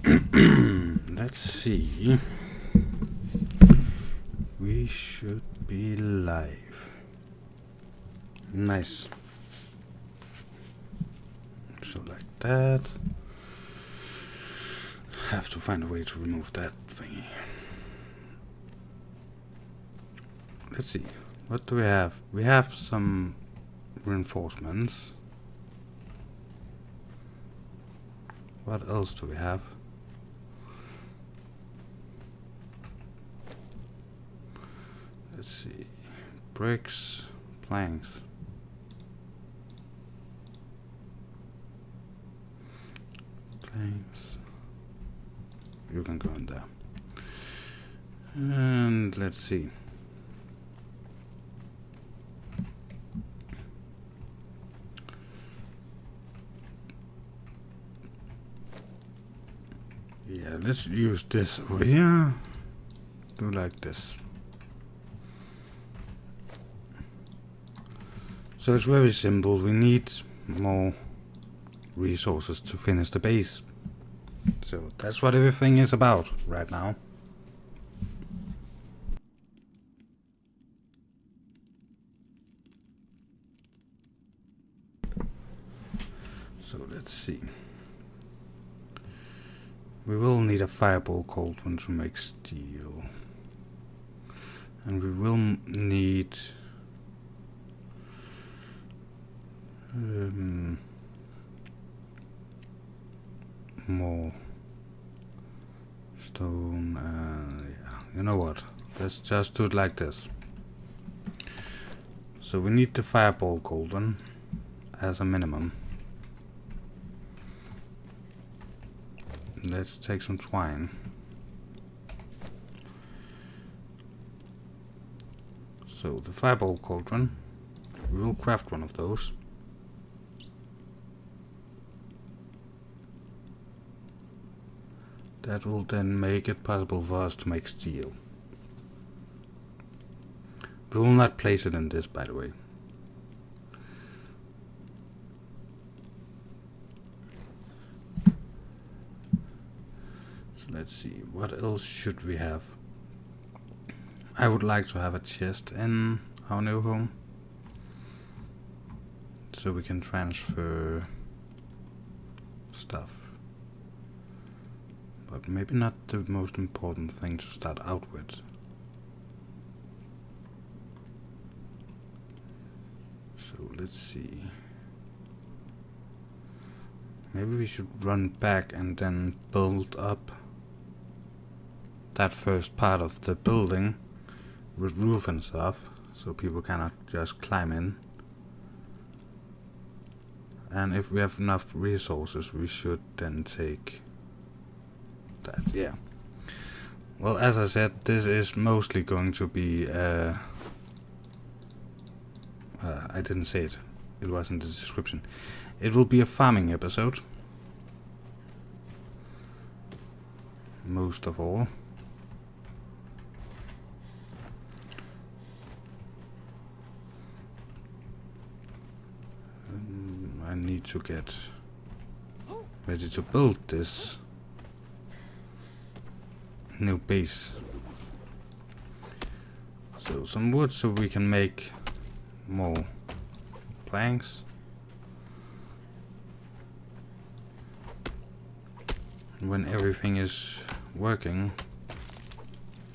Let's see. We should be live. Nice. So like that. Have to find a way to remove that thingy. Let's see. What do we have? We have some reinforcements. What else do we have? Let's see. Bricks, planks. Planks. You can go in there. And let's see. Yeah, let's use this over here. Do like this. So it's very simple. We need more resources to finish the base. So that's what everything is about right now. So let's see. We will need a fireball cauldron to make steel. And we will need more stone. Yeah, you know what? Let's just do it like this. So we need the fireball cauldron as a minimum. Let's take some twine. So the fireball cauldron, we will craft one of those. That will then make it possible for us to make steel. We will not place it in this, by the way. So let's see, what else should we have? I would like to have a chest in our new home, so we can transfer stuff. But maybe not the most important thing to start out with. So let's see. Maybe we should run back and then build up that first part of the building with roof and stuff, so people cannot just climb in. And if we have enough resources, we should then take that. Yeah. Well, as I said, this is mostly going to be I didn't say it. It was in the description. It will be a farming episode. Most of all. I need to get ready to build this new base. So some wood so we can make more planks. When everything is working,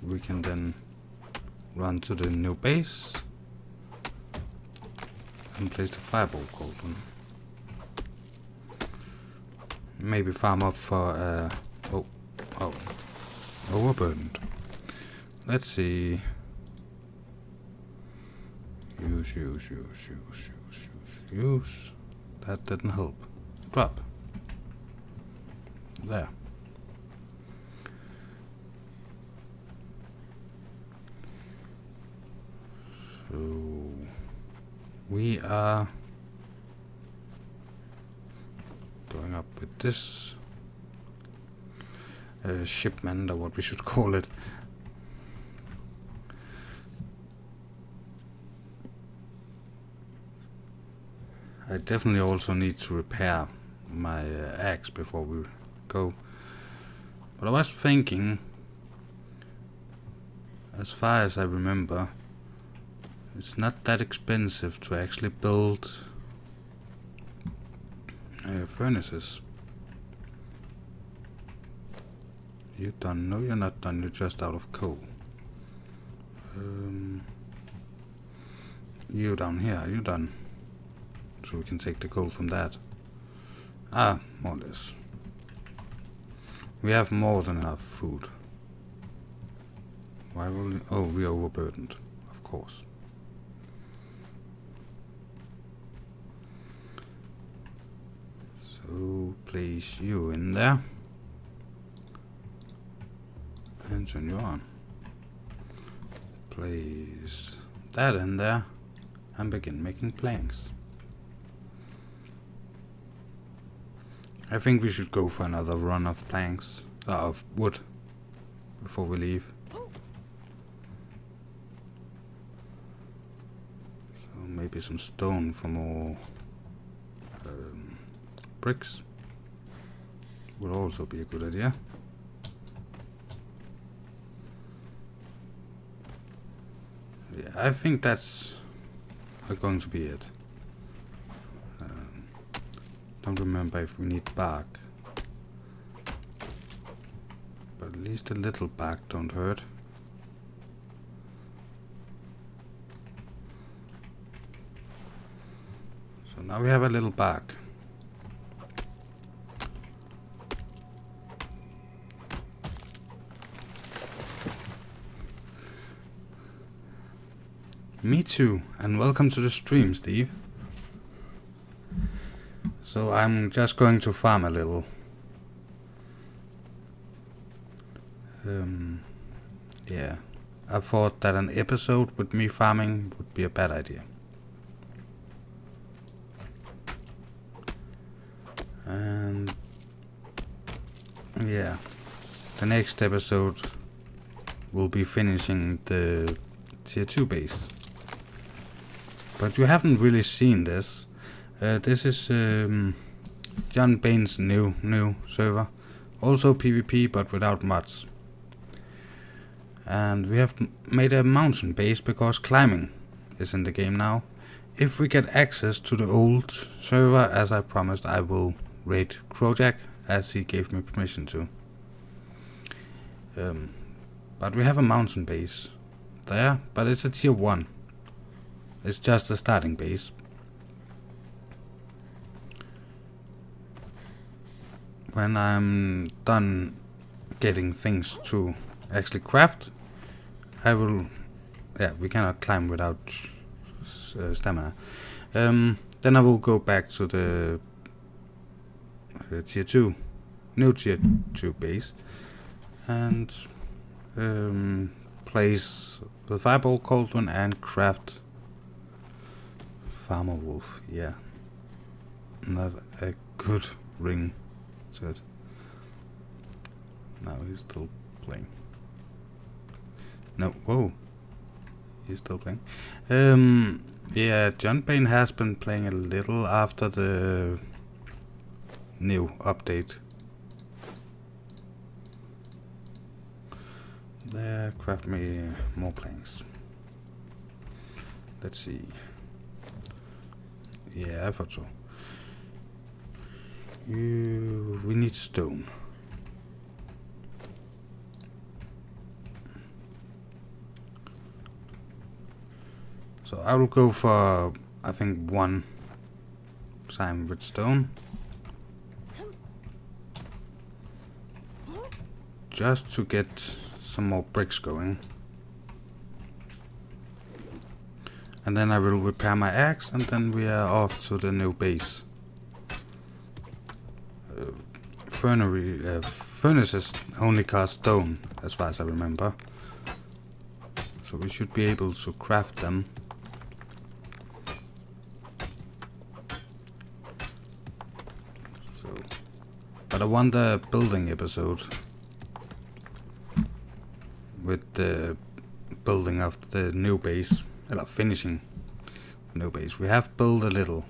we can then run to the new base and place the fireball cauldron. Maybe farm up for overburdened. Let's see. Use. That didn't help. Drop. There. So we are going up with this shipment, or what we should call it. I definitely also need to repair my axe before we go. But I was thinking, as far as I remember, it's not that expensive to actually build furnaces. You done? No, you're not done. You're just out of coal. You down here? Are you done? So we can take the coal from that. Ah, more or less. We have more than enough food. Why will we? Oh, we are overburdened, of course. So place you in there and turn you on. Place that in there and begin making planks. I think we should go for another run of planks, of wood, before we leave. So maybe some stone for more bricks would also be a good idea. Yeah, I think that's going to be it. Don't remember if we need bark, but at least a little bark don't hurt. So now we have a little bark. Me too, and welcome to the stream, Steve. So I'm just going to farm a little. Yeah, I thought that an episode with me farming would be a bad idea. And yeah, the next episode will be finishing the tier 2 base. But you haven't really seen this. This is John Bain's new server. Also PvP, but without mods. And we have made a mountain base because climbing is in the game now. If we get access to the old server, as I promised, I will raid Crojack, as he gave me permission to. But we have a mountain base there, but it's a tier 1. It's just a starting base. When I'm done getting things to actually craft, I will... Yeah, we cannot climb without stamina. Then I will go back to the tier 2, new tier 2 base, and place the fireball cauldron and craft Farmer Wolf. Yeah, not a good ring to it. Now he's still playing. No, whoa, he's still playing. Yeah, John Bain has been playing a little after the new update. There, craft me more planks. Let's see. Yeah, I thought so. We need stone. So I will go for, I think, 1 time with stone. Just to get some more bricks going. And then I will repair my axe, and then we are off to the new base. Furnaces only cost stone, as far as I remember. So we should be able to craft them. So, but I want a building episode with the building of the new base. Finishing no base. We have built a little.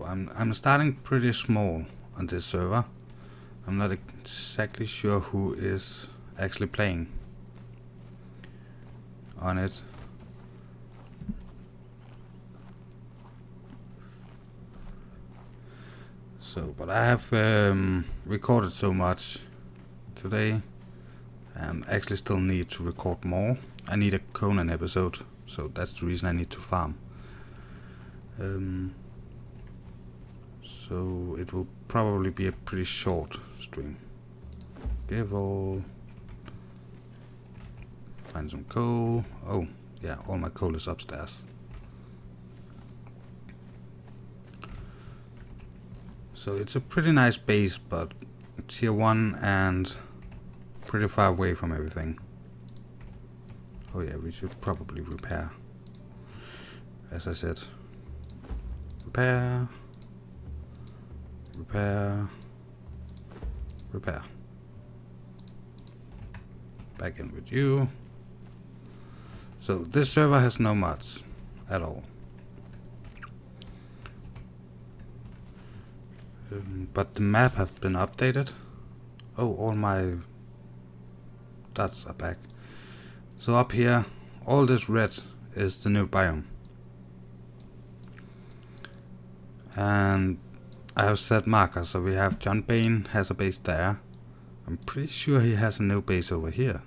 I'm starting pretty small on this server. I'm not exactly sure who is actually playing on it. So, but I have recorded so much today, and actually still need to record more. I need a Conan episode, so that's the reason I need to farm. So it will probably be a pretty short stream. Give all. Find some coal. Oh, yeah, all my coal is upstairs. So it's a pretty nice base, but tier 1 and pretty far away from everything. Oh yeah, we should probably repair. As I said. Repair. Repair. Repair. Back in with you. So this server has no mods at all. But the map have been updated. Oh, all my dots are back. So up here, all this red is the new biome. And I have set markers, so we have John Bain has a base there. I'm pretty sure he has a new base over here.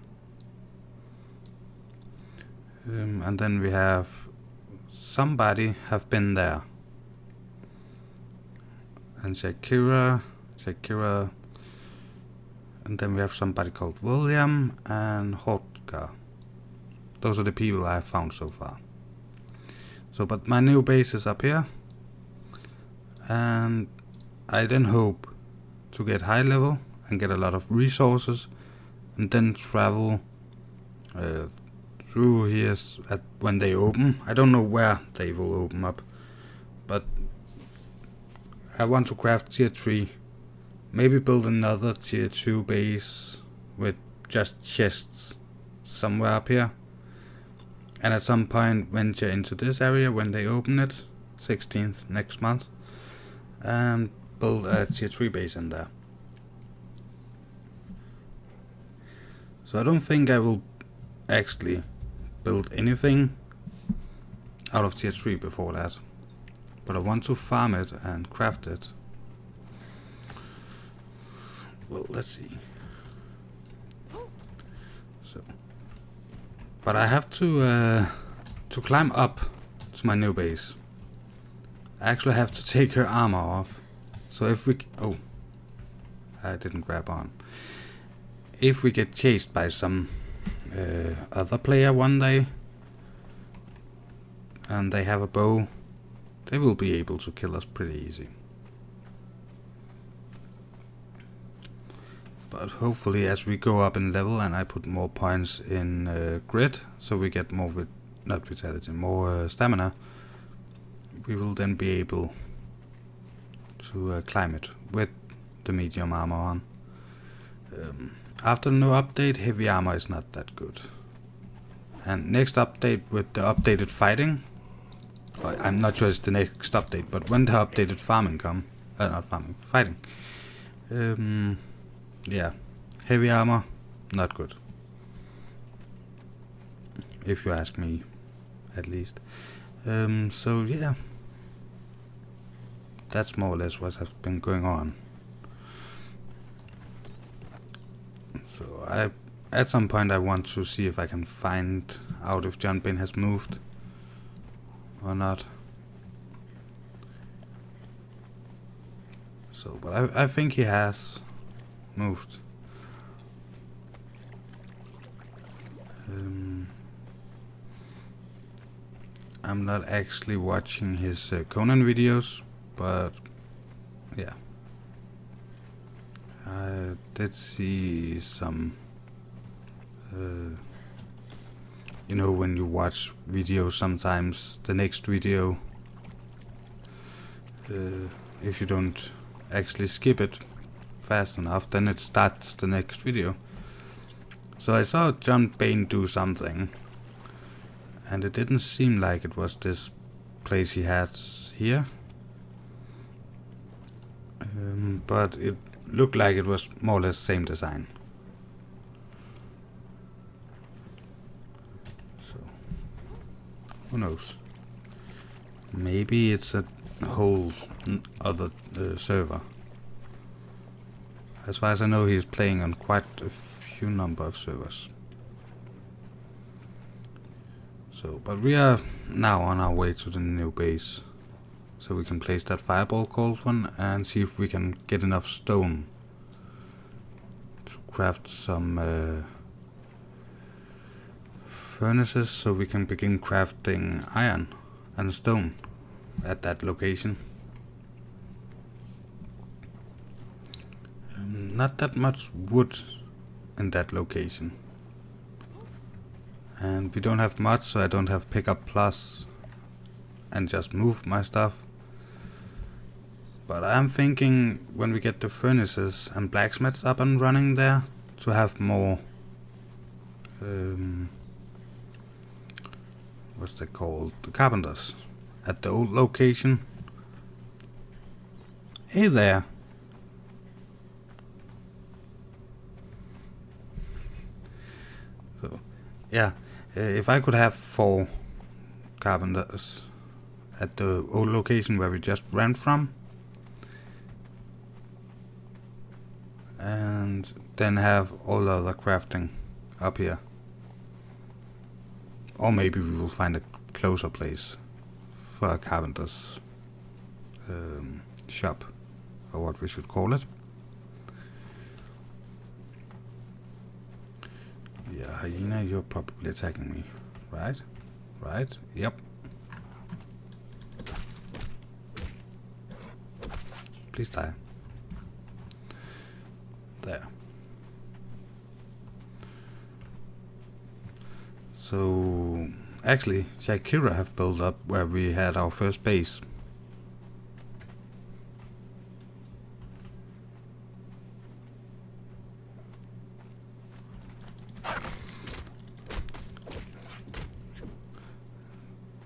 And then we have somebody have been there. And Shakira, and then we have somebody called William and Hodgar. Those are the people I have found so far. So, but my new base is up here, and I then hope to get high level and get a lot of resources, and then travel through here when they open. I don't know where they will open up, but I want to craft tier 3, maybe build another tier 2 base with just chests somewhere up here, and at some point venture into this area when they open it, 16th next month, and build a tier 3 base in there. So I don't think I will actually build anything out of tier 3 before that. But I want to farm it and craft it. Well, let's see. So, but I have to climb up to my new base. I actually have to take her armor off. So if we oh, I didn't grab on. If we get chased by some other player one day, and they have a bow, they will be able to kill us pretty easy. But hopefully as we go up in level and I put more points in grit, so we get more not vitality, more stamina, we will then be able to climb it with the medium armor on. After the new update, heavy armor is not that good. And next update with the updated fighting, I'm not sure it's the next update, but when the updated farming come, not farming, fighting, yeah, heavy armor, not good, if you ask me, at least. So yeah, that's more or less what has been going on. So at some point I want to see if I can find out if John Bain has moved or not. So, but I think he has moved. I'm not actually watching his Conan videos, but yeah, I did see some. You know, when you watch videos, sometimes the next video, if you don't actually skip it fast enough, then it starts the next video. So I saw John Bain do something, and it didn't seem like it was this place he had here. but it looked like it was more or less same design. So, who knows? Maybe it's a whole other server. As far as I know, he's playing on quite a few number of servers. So, but we are now on our way to the new base, so we can place that fireball cauldron and see if we can get enough stone to craft some furnaces, so we can begin crafting iron and stone at that location. Not that much wood in that location, and we don't have much, so I don't have pickup plus and just move my stuff. But I'm thinking when we get the furnaces and blacksmiths up and running there, to have more what's that called, the carpenters at the old location. Hey there. So yeah, if I could have 4 carpenters at the old location where we just ran from, and then have all the other crafting up here. Or maybe we will find a closer place for a carpenter's shop, or what we should call it. Yeah, hyena, you're probably attacking me, right? Right? Yep. Please die. There. So actually, Shakira have built up where we had our first base.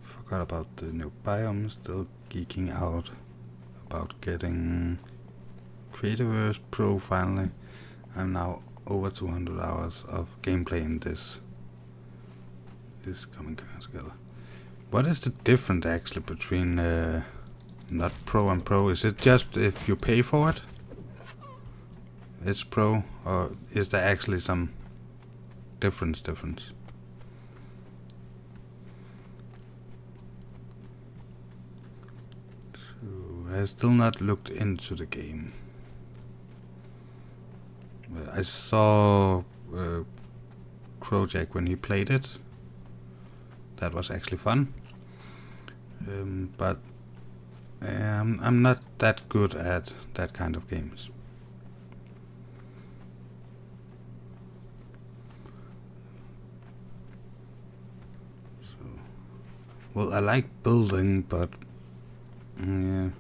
Forgot about the new biome, still geeking out about getting Creativerse Pro finally. I'm now over 200 hours of gameplay in this coming together. What is the difference actually between not Pro and Pro? Is it just if you pay for it, it's Pro, or is there actually some difference? So I still not looked into the game. I saw Crojack when he played it. That was actually fun, but I'm not that good at that kind of games. So, well, I like building, but yeah,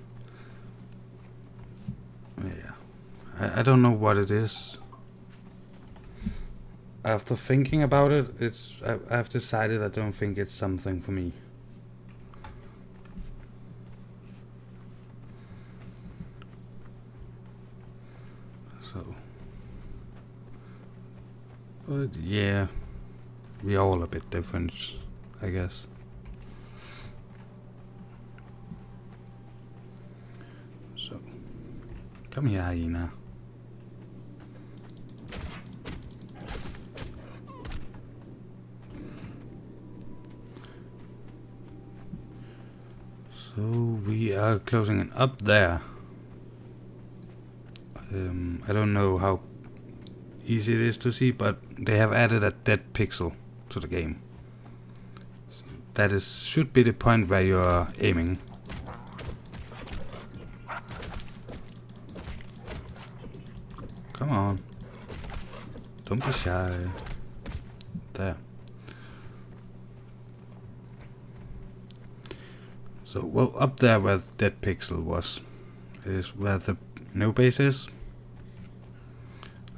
I don't know what it is. After thinking about it, I've decided I don't think it's something for me. So, but yeah, we're all a bit different, I guess. So, come here, hyena. So we are closing it up there. I don't know how easy it is to see, but they have added a dead pixel to the game. So that should be the point where you are aiming. Come on. Don't be shy. There. So, well, up there where the dead pixel was, is where the new base is.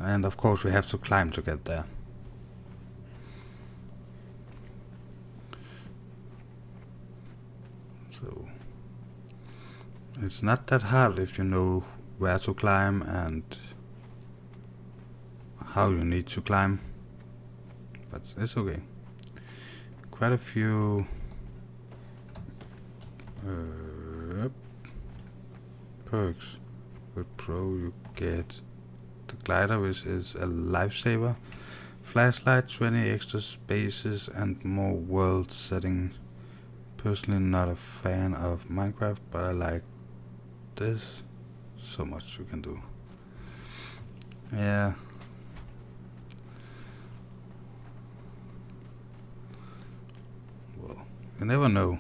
And of course we have to climb to get there. So, it's not that hard if you know where to climb and how you need to climb, but it's okay. Quite a few perks. With Pro you get the glider, which is a lifesaver, flashlight, 20 extra spaces and more world settings. Personally not a fan of Minecraft, but I like this. So much you can do. Yeah. Well, you never know.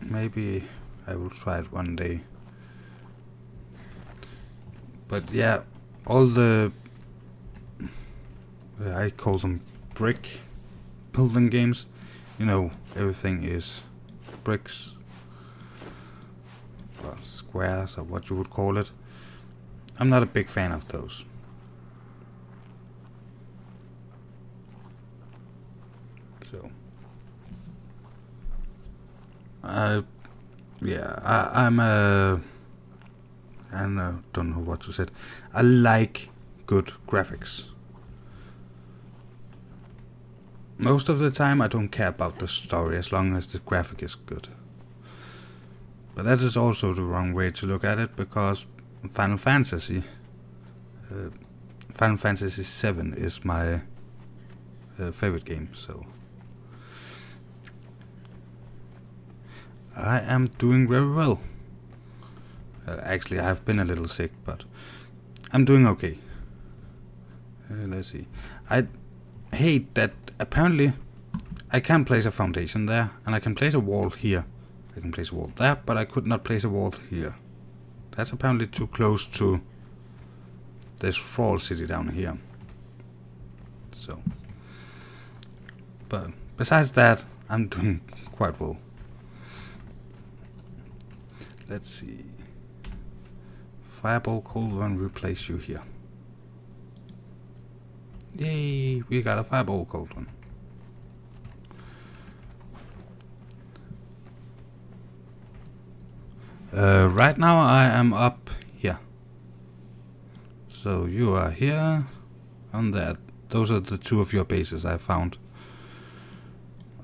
Maybe I will try it one day. But yeah, all the I call them brick building games. You know, everything is bricks, or squares, or what you would call it. I'm not a big fan of those. So, yeah, I'm a... I don't know what to say. I like good graphics. Most of the time I don't care about the story as long as the graphic is good. But that is also the wrong way to look at it, because Final Fantasy VII is my favorite game, so I am doing very well. Actually, I have been a little sick, but I'm doing okay. Let's see. I hate that apparently I can place a foundation there, and I can place a wall here. I can place a wall there, but I could not place a wall here. That's apparently too close to this Fall City down here. So, but besides that, I'm doing quite well. Let's see. Fireball cauldron will place you here. Yay, we got a fireball cauldron. Right now I am up here. So you are here and there. Those are the two of your bases I found.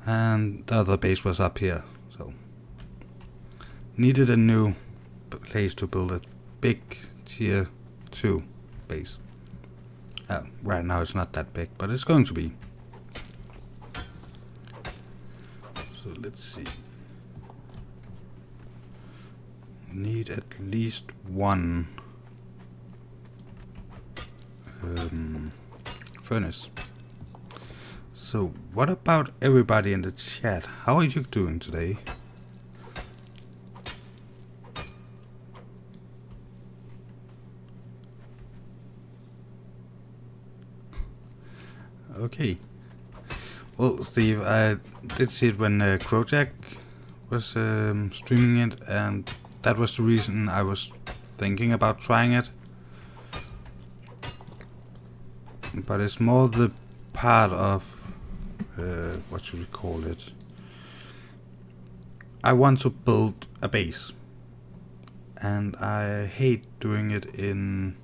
And the other base was up here. So needed a new place to build a big tier 2 base. Right now it's not that big, but it's going to be. So let's see. Need at least one furnace. So what about everybody in the chat? How are you doing today? Okay. Well, Steve, I did see it when Crojack was streaming it, and that was the reason I was thinking about trying it. But it's more the part of what should we call it? I want to build a base, and I hate doing it in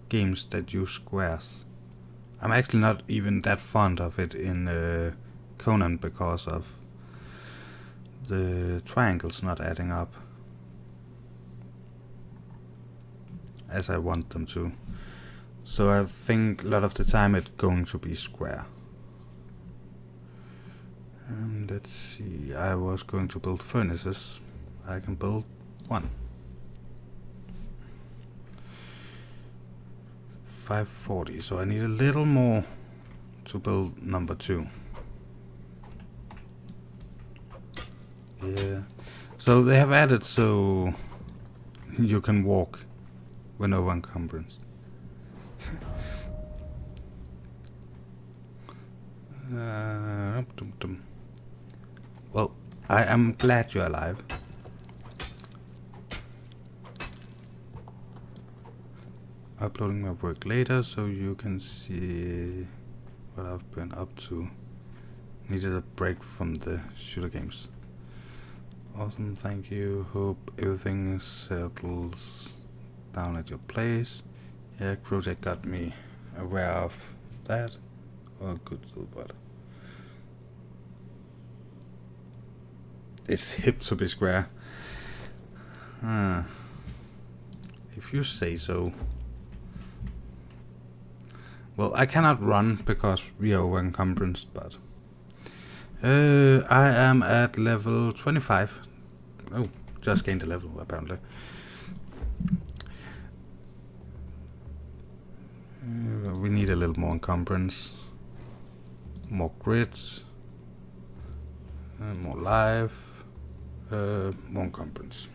games that use squares. I'm actually not even that fond of it in Conan because of the triangles not adding up as I want them to. So I think a lot of the time it's going to be square. Let's see, I was going to build furnaces. I can build one. 540, so I need a little more to build number 2. Yeah, so they have added so you can walk with no encumbrance. Well, I am glad you're alive. Uploading my work later so you can see what I've been up to. Needed a break from the shooter games. Awesome, thank you. Hope everything settles down at your place. Yeah, project got me aware of that. Oh, good, but it's hip to be square. If you say so. Well, I cannot run because we are over encumbrance, but I am at level 25. Oh, just gained a level apparently. We need a little more encumbrance, more grids, more life, more encumbrance.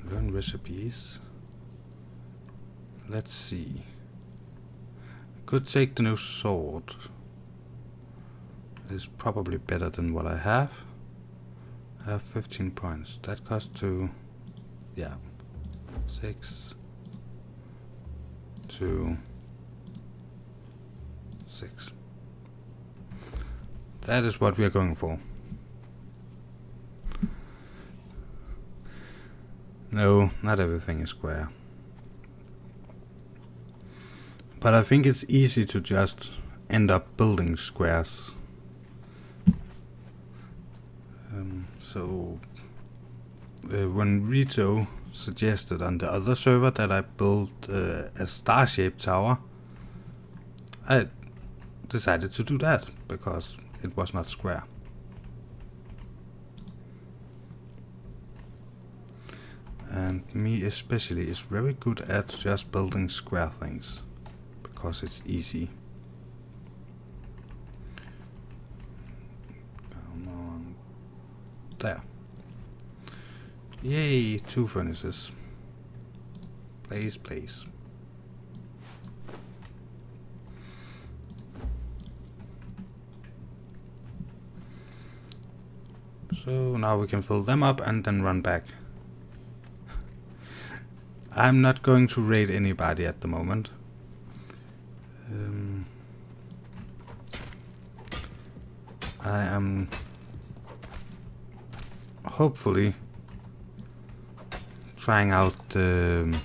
Learn recipes. Let's see. Could take the new sword. It's probably better than what I have. I have 15 points. That costs 2. Yeah. 6. 2. 6. That is what we are going for. No, not everything is square. But I think it's easy to just end up building squares. When Rito suggested on the other server that I build a star-shaped tower, I decided to do that because it was not square. And me especially is very good at just building square things because it's easy. Come on. There. Yay, 2 furnaces. Place. So now we can fill them up and then run back. I'm not going to raid anybody at the moment. I am hopefully trying out the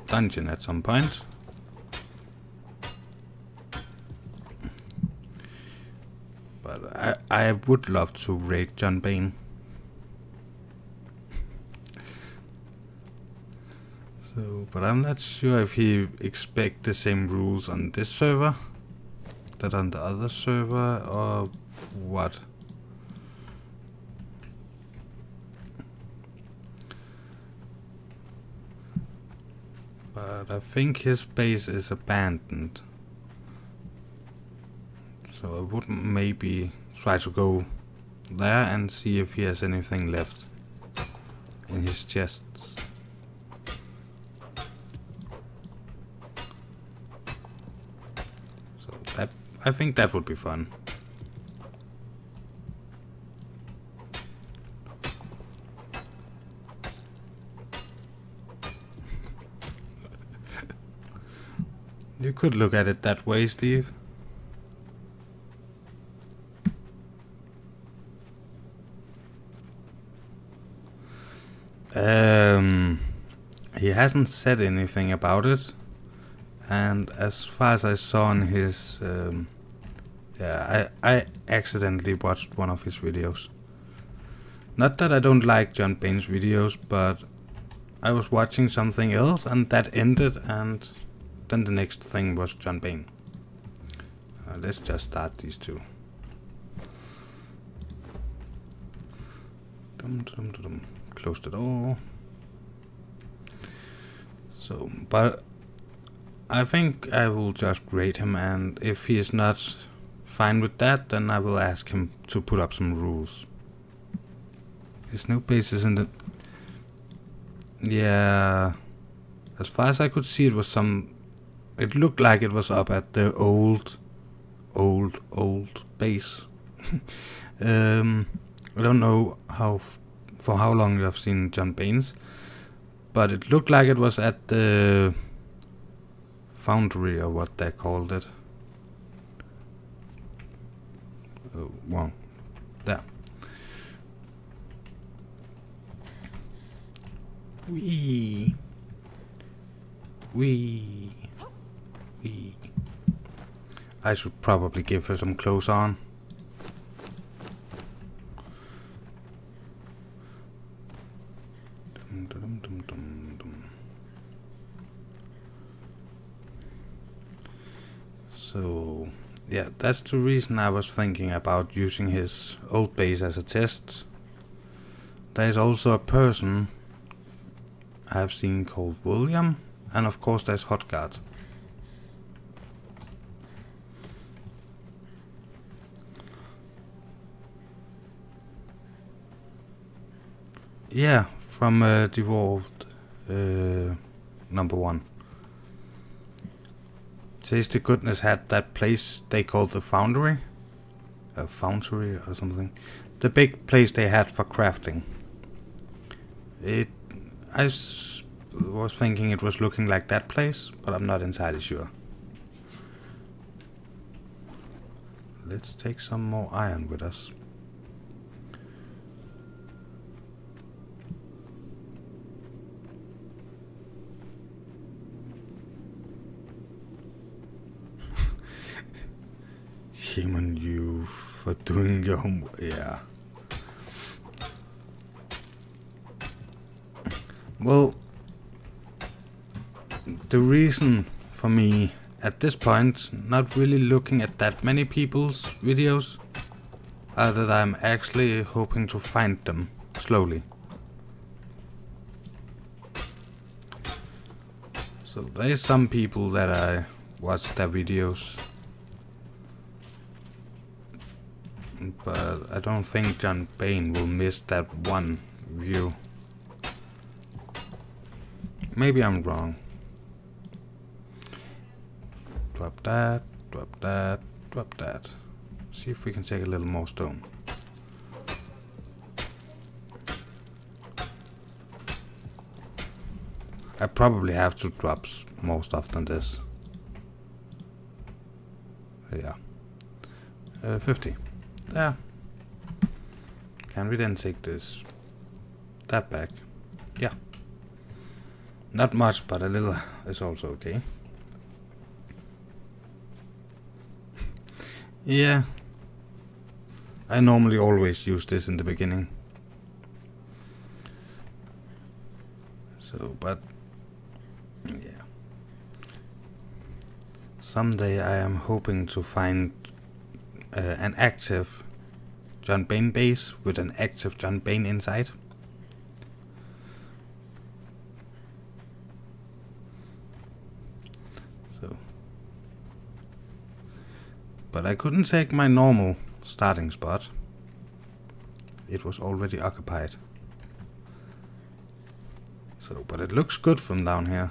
dungeon at some point. But I would love to raid John Bain. But I'm not sure if he expects the same rules on this server that on the other server or what. But I think his base is abandoned. So I would maybe try to go there and see if he has anything left in his chests. I think that would be fun. You could look at it that way, Steve. He hasn't said anything about it. And as far as I saw on his, I accidentally watched one of his videos. Not that I don't like John Bain's videos, but I was watching something else and that ended, and then the next thing was John Bain. Let's just start these two. Close the door. So, but I think I will just grade him, and if he is not fine with that, then I will ask him to put up some rules. His new base is in the... Yeah... As far as I could see, it was some... It looked like it was up at the old base. I don't know for how long you have seen John Bain's, but it looked like it was at the foundry or what they called it. Wrong. There. Wee. I should probably give her some clothes on. So, yeah, that's the reason I was thinking about using his old base as a test. There's also a person I've seen called William, and of course there's Hotguard. Yeah, from Devolved number 1. Says the goodness had that place they called the Foundry. A Foundry or something. The big place they had for crafting. I was thinking it was looking like that place, but I'm not entirely sure. Let's take some more iron with us. Shame on you for doing your homework. Yeah. Well, the reason for me at this point not really looking at that many people's videos are that I'm actually hoping to find them slowly. So there's some people that I watch their videos, but I don't think John Bain will miss that one view. Maybe I'm wrong. Drop that, drop that, drop that. See if we can take a little more stone. I probably have to drop more stuff than this. Yeah. 50. Yeah. Can we then take that back? Yeah. Not much, but a little is also okay. Yeah. I normally always use this in the beginning. So, but yeah. Someday I am hoping to find an active John Bain base with an active John Bain inside. So, but I couldn't take my normal starting spot. It was already occupied. So, but it looks good from down here.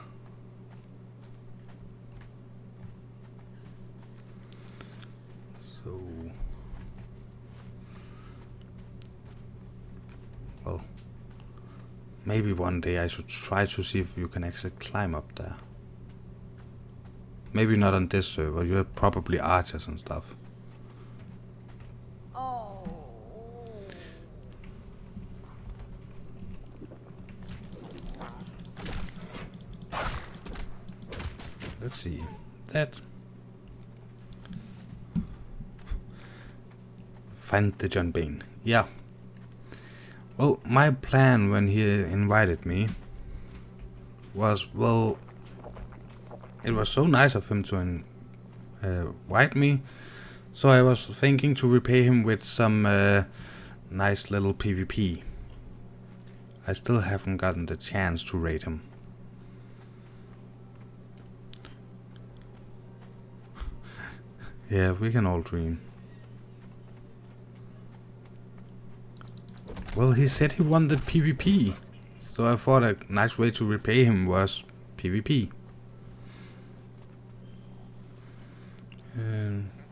So, well, maybe one day I should try to see if you can actually climb up there. Maybe not on this server, you have probably archers and stuff. Let's see. That. Find the John Bain. Yeah. Well, my plan when he invited me was, well, it was so nice of him to invite me, so I was thinking to repay him with some nice little PvP. I still haven't gotten the chance to raid him. Yeah, we can all dream. Well, he said he wanted PvP, so I thought a nice way to repay him was PvP.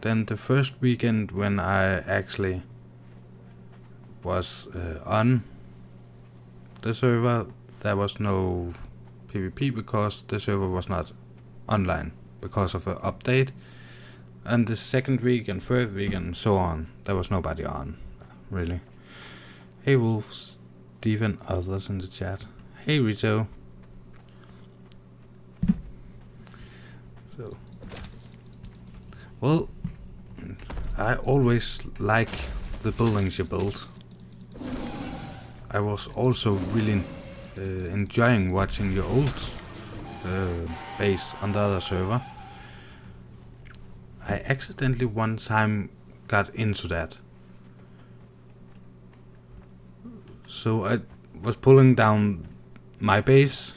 Then the first weekend when I actually was on the server, there was no PvP because the server was not online because of an update. And the second week and third week and so on, there was nobody on, really. Hey Wolf, Steven, others in the chat. Hey Rito. So, well, I always like the buildings you build. I was also really enjoying watching your old base on the other server. I accidentally one time got into that. So I was pulling down my base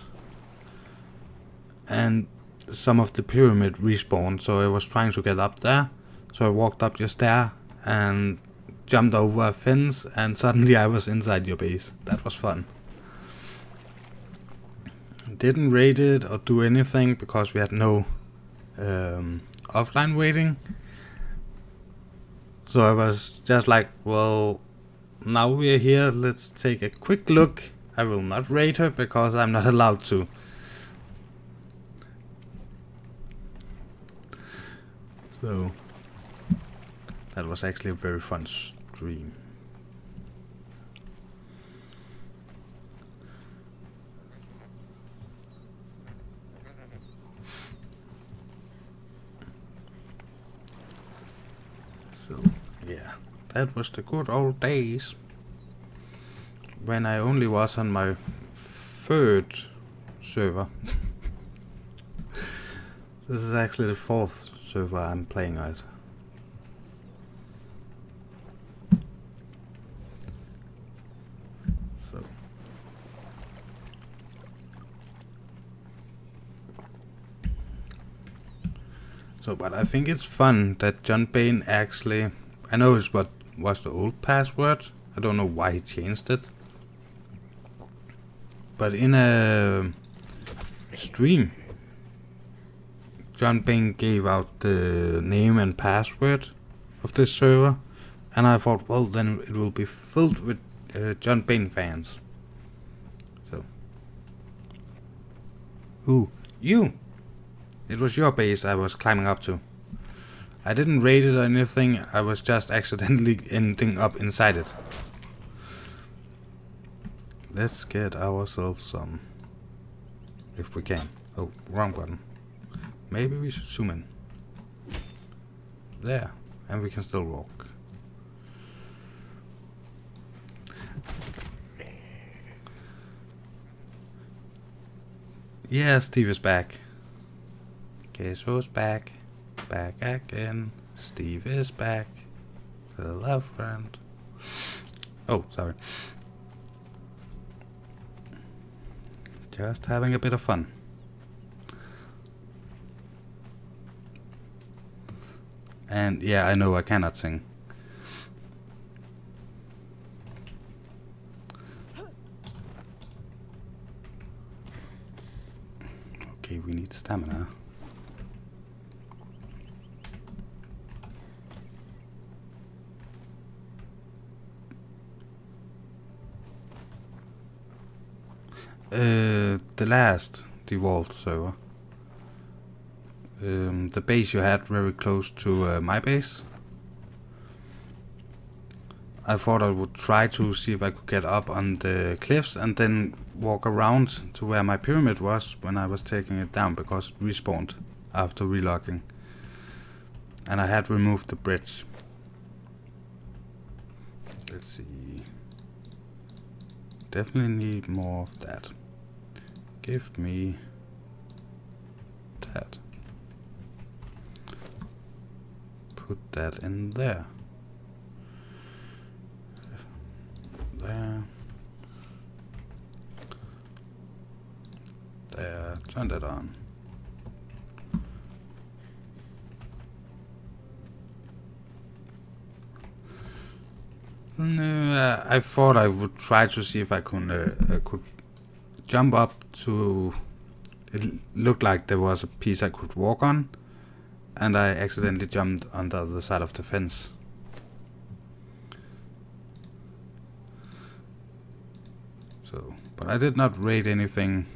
and some of the pyramid respawned, so I was trying to get up there. So I walked up just there and jumped over a fence, and suddenly I was inside your base. That was fun. Didn't raid it or do anything because we had no offline waiting. So I was just like, well, now we're here, let's take a quick look. I will not raid her because I'm not allowed to. So that was actually a very fun stream. So yeah, that was the good old days when I only was on my third server. This is actually the fourth server I'm playing at. So, but I think it's fun that John Bain actually, I know it's what was the old password, I don't know why he changed it, but in a stream, John Bain gave out the name and password of this server, and I thought, well, then it will be filled with John Bain fans. So, who? You! It was your base I was climbing up to. I didn't raid it or anything, I was just accidentally ending up inside it. Let's get ourselves some, if we can. Oh, wrong button. Maybe we should zoom in. There, and we can still walk. Yeah, Steve is back. Guess who's back? Back again. Steve is back. The love friend. Oh, sorry. Just having a bit of fun. And yeah, I know I cannot sing. Okay, we need stamina. The last Devolved server. The base you had very close to my base. I thought I would try to see if I could get up on the cliffs and then walk around to where my pyramid was when I was taking it down, because it respawned after relocking. And I had removed the bridge. Let's see. Definitely need more of that. Give me that. Put that in there. There. There. Turn that on. I thought I would try to see if I could jump up to. It looked like there was a piece I could walk on, and I accidentally jumped on the other side of the fence. So, but I did not raid anything.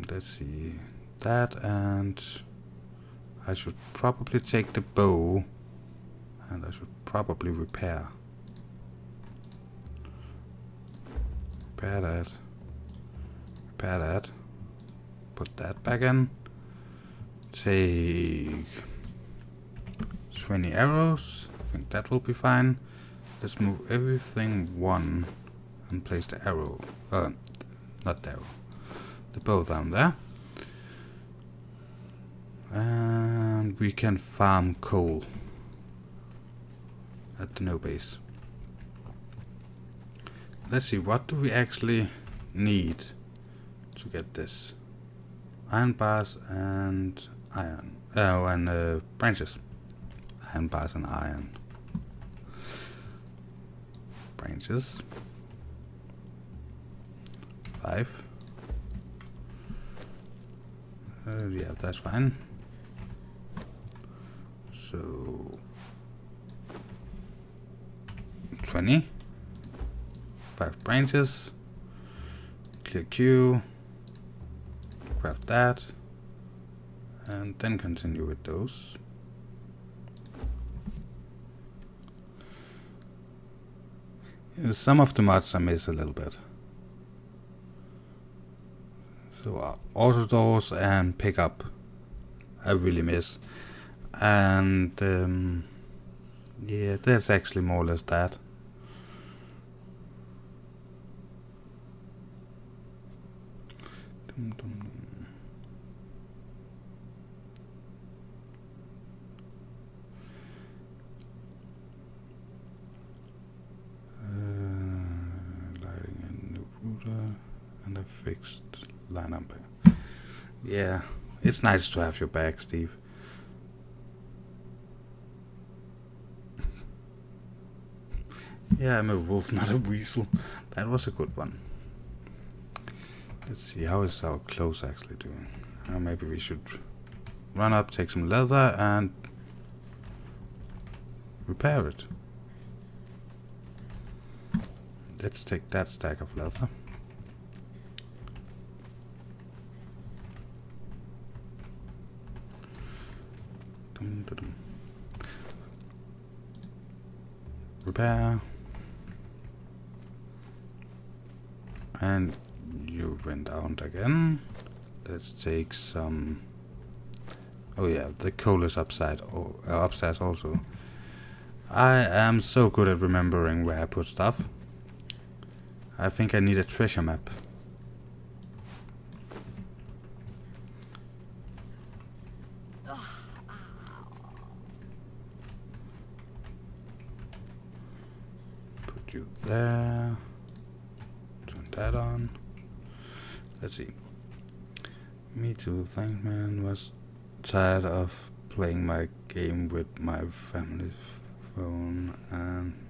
Let's see that, and I should probably take the bow, and I should probably repair that. Repair that. Put that back in. Take 20 arrows. I think that will be fine. Let's move everything one and place the arrow. Not the arrow. The bow down there. And we can farm coal at the no base. Let's see, what do we actually need to get this? Iron bars and iron. Oh, and branches. Iron bars and iron. Branches. 5. Yeah, that's fine. So 20. 5 branches. Clear queue. Craft that. And then continue with those. Some of the mods I miss a little bit. So auto doors and pickup I really miss. And yeah, that's actually more or less that. Lighting and new router, and a fixed line number. Yeah, it's nice to have your back, Steve. Yeah, I'm a wolf, not a weasel. That was a good one. Let's see, how is our clothes actually doing? Maybe we should run up, take some leather, and repair it. Let's take that stack of leather. Repair. And you went down again. Let's take some. Oh yeah, the coal is upstairs also. I am so good at remembering where I put stuff. I think I need a treasure map. Put you there. Turn that on. Let's see. Me too, thanks man. Was tired of playing my game with my family's phone and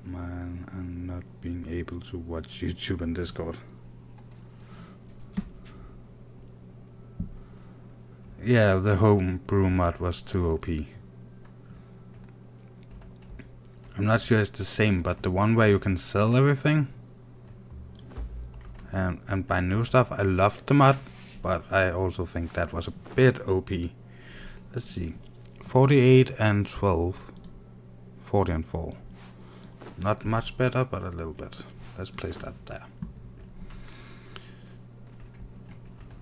mine and not being able to watch YouTube and Discord. Yeah, the homebrew mod was too OP. I'm not sure it's the same, but the one where you can sell everything and buy new stuff, I loved the mod, but I also think that was a bit OP. Let's see. 48 and 12. 40 and 4. Not much better, but a little bit. Let's place that there.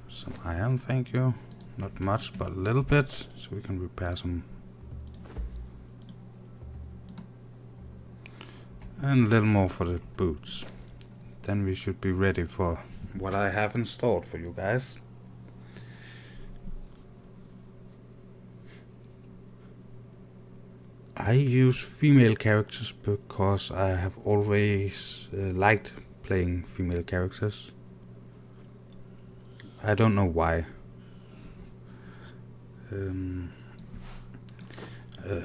Some iron, thank you. Not much, but a little bit, so we can repair some. And a little more for the boots. Then we should be ready for what I have installed for you guys. I use female characters because I have always liked playing female characters. I don't know why.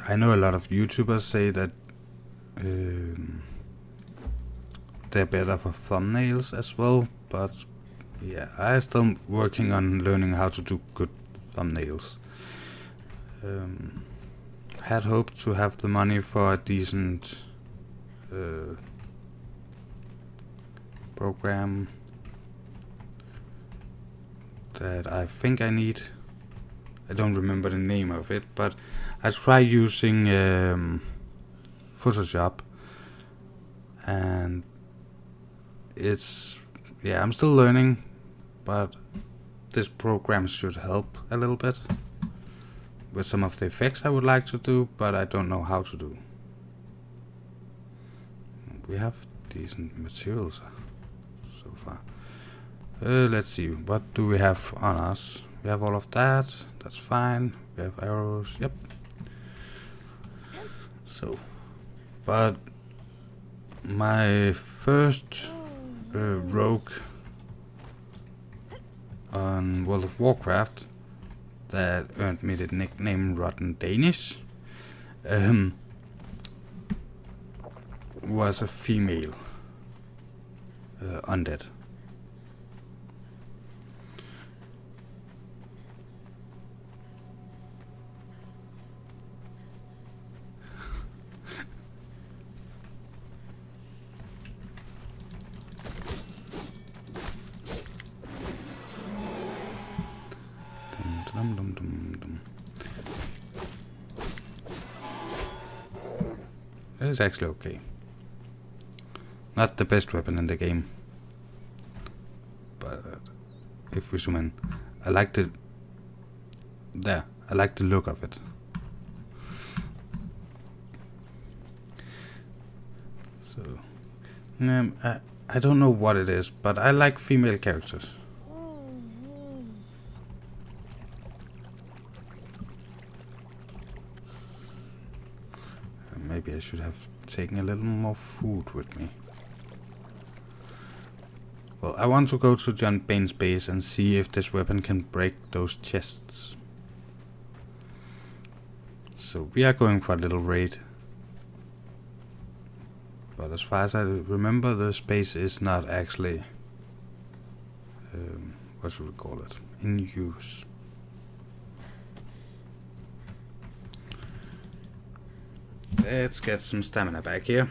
I know a lot of YouTubers say that they're better for thumbnails as well, but yeah, I'm still working on learning how to do good thumbnails. Had hoped to have the money for a decent program that I think I need I don't remember the name of it, but I tried using Photoshop, and it's, yeah, I'm still learning, but this program should help a little bit with some of the effects I would like to do, but I don't know how to do. We have decent materials so far. Let's see, what do we have on us? We have all of that, that's fine. We have arrows, yep. So, but my first rogue on World of Warcraft that earned me the nickname Rotten Danish was a female undead. That is actually okay. Not the best weapon in the game, but if we zoom in, I like the look of it. So I don't know what it is, but I like female characters. Maybe I should have taken a little more food with me. Well, I want to go to John Bane's base and see if this weapon can break those chests. So we are going for a little raid. But as far as I remember, the space is not actually, what should we call it, in use. Let's get some stamina back here.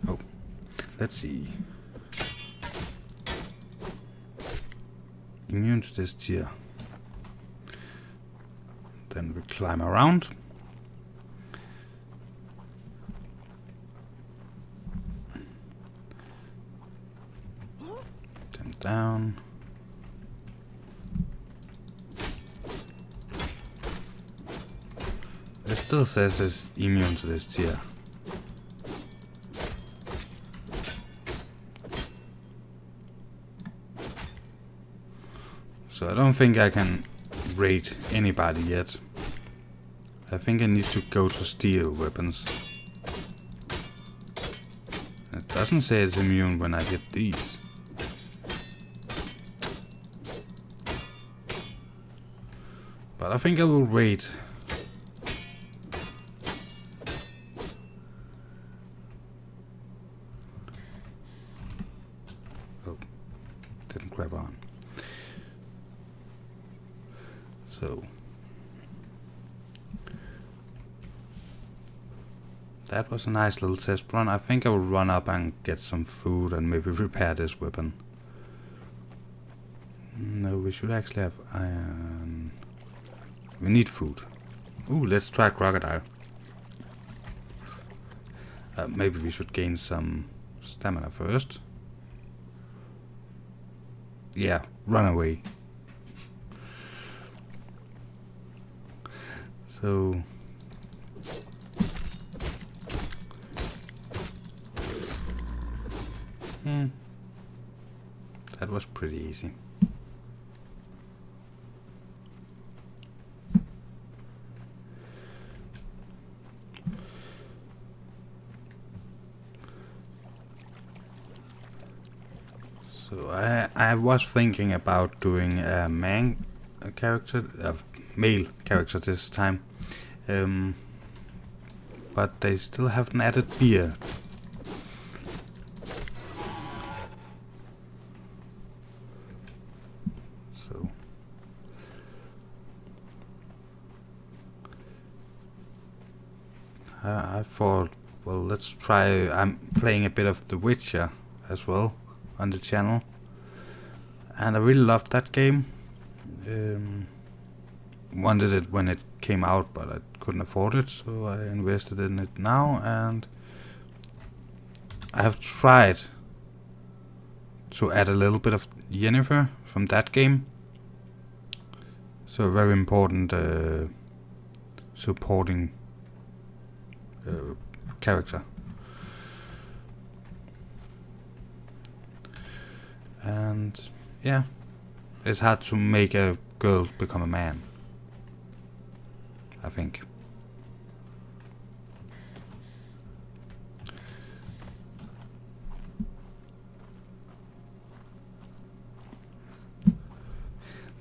Oh, let's see. Immune to this tier. Then we climb around. Then down. It still says it's immune to this tier. So I don't think I can raid anybody yet. I think I need to go to steel weapons. It doesn't say it's immune when I hit these. But I think I will raid. Oh, didn't grab on. So that was a nice little test run. I think I will run up and get some food and maybe repair this weapon. No, we should actually have iron. We need food. Ooh, let's try crocodile. Maybe we should gain some stamina first. Yeah, run away. So that was pretty easy. So I was thinking about doing a male character this time, but they still haven't added beard. So I thought, well, let's try. I'm playing a bit of The Witcher as well on the channel, and I really loved that game. Wanted it when it came out, but I couldn't afford it, so I invested in it now, and I have tried to add a little bit of Yennefer from that game. So a very important supporting character. And yeah, it's hard to make a girl become a man, I think.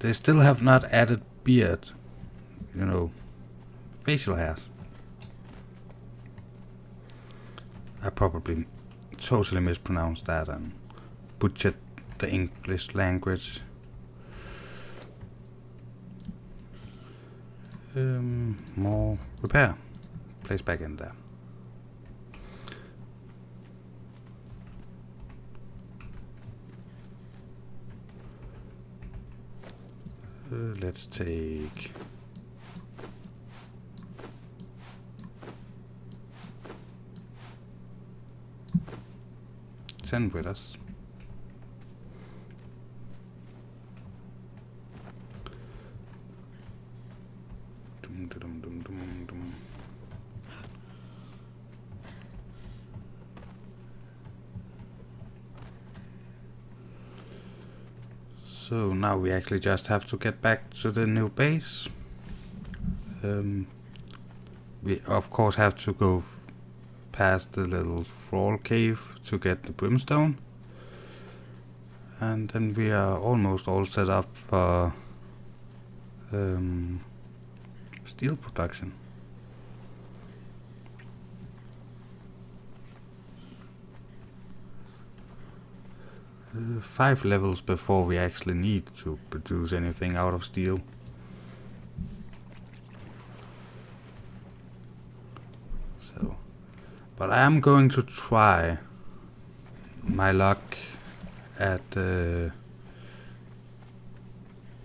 They still have not added beard, you know, facial hairs. I probably totally mispronounced that and butchered the English language. More repair. Place back in there. Let's take 10 with us. Dum, dum, dum, dum, dum. So now we actually just have to get back to the new base. We of course have to go past the little thrall cave to get the brimstone, and then we are almost all set up for steel production. 5 levels before we actually need to produce anything out of steel. So, but I am going to try my luck at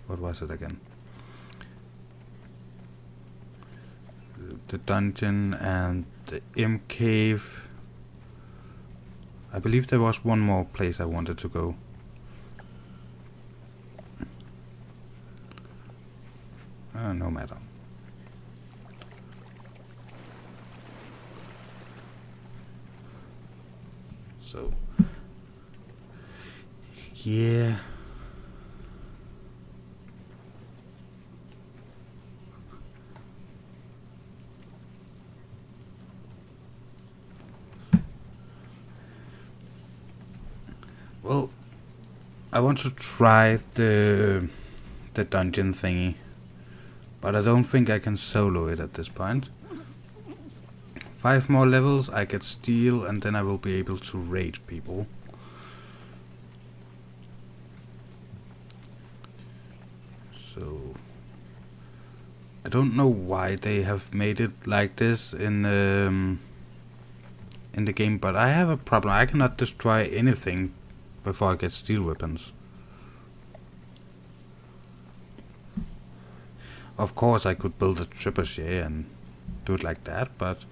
what was it again? The dungeon and the imp cave. I believe there was one more place I wanted to go. No matter. So, yeah. Well, I want to try the dungeon thingy, but I don't think I can solo it at this point. 5 more levels, I get steel, and then I will be able to raid people. So I don't know why they have made it like this in the game, but I have a problem. I cannot destroy anything before I get steel weapons. Of course I could build a trebuchet and do it like that, but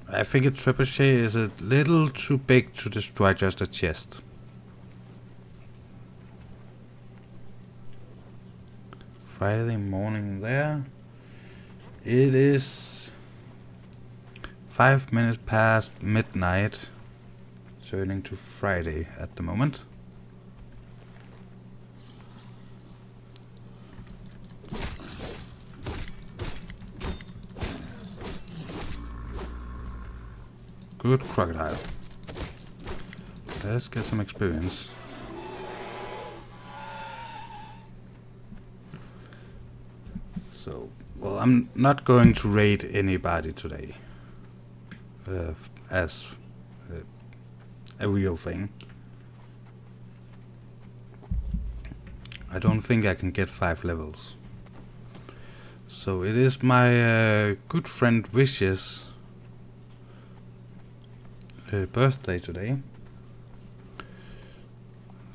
I think a trebuchet is a little too big to destroy just a chest. Friday morning there. It is 5 minutes past midnight. Turning to Friday at the moment. Good crocodile. Let's get some experience. So, well, I'm not going to raid anybody today. As a real thing. I don't think I can get 5 levels. So So it is my good friend Wish's birthday today.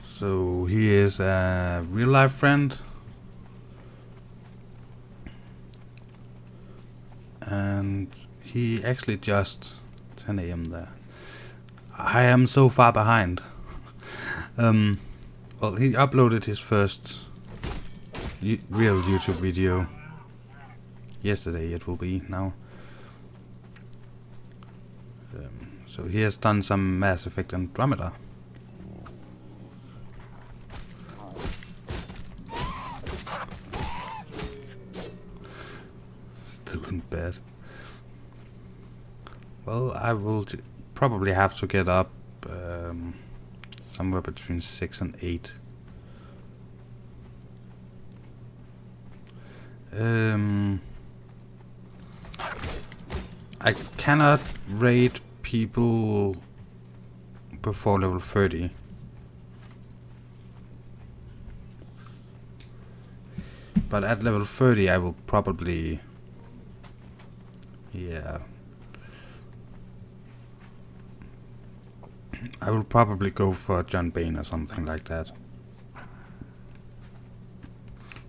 So he is a real life friend, and he actually just 10 AM there. I am so far behind. Well, he uploaded his first real YouTube video yesterday, it will be now. So he has done some Mass Effect Andromeda. Still in bed. Well, I will probably have to get up somewhere between 6 and 8. I cannot raid people before level 30. But at level 30 I will probably... yeah... I will probably go for John Bane or something like that.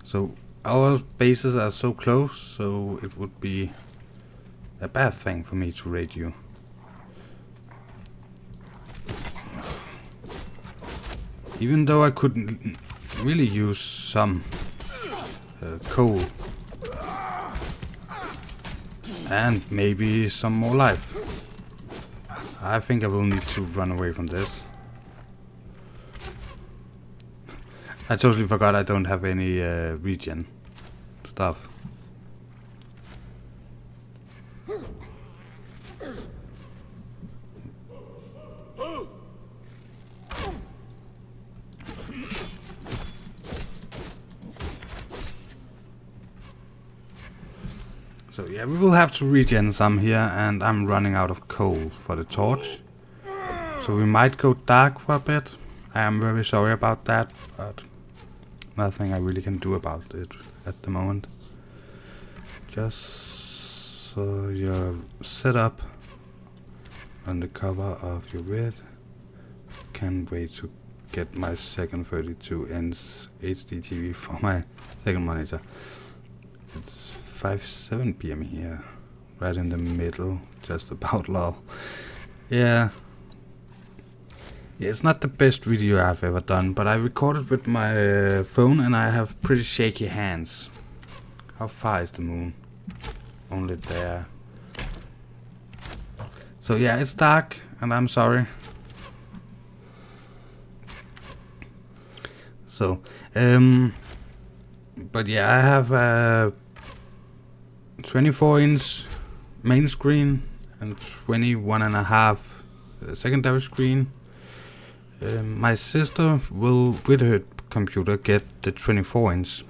So our bases are so close, so it would be a bad thing for me to raid you. Even though I could really use some coal and maybe some more life. I think I will need to run away from this. I totally forgot I don't have any regen stuff. So yeah, we will have to regen some here, and I'm running out of coal for the torch. So we might go dark for a bit. I am very sorry about that, but nothing I really can do about it at the moment. Just so you're set up on the cover of your vid. Can't wait to get my second 32 inch HD TV for my second monitor. It's 5:07 PM here, right in the middle, just about lol. Yeah, it's not the best video I've ever done, but I recorded with my phone and I have pretty shaky hands. How far is the moon? Only there. So yeah, it's dark and I'm sorry. So, but yeah, I have a 24-inch main screen and 21.5 secondary screen. My sister will, with her computer, get the 24-inch.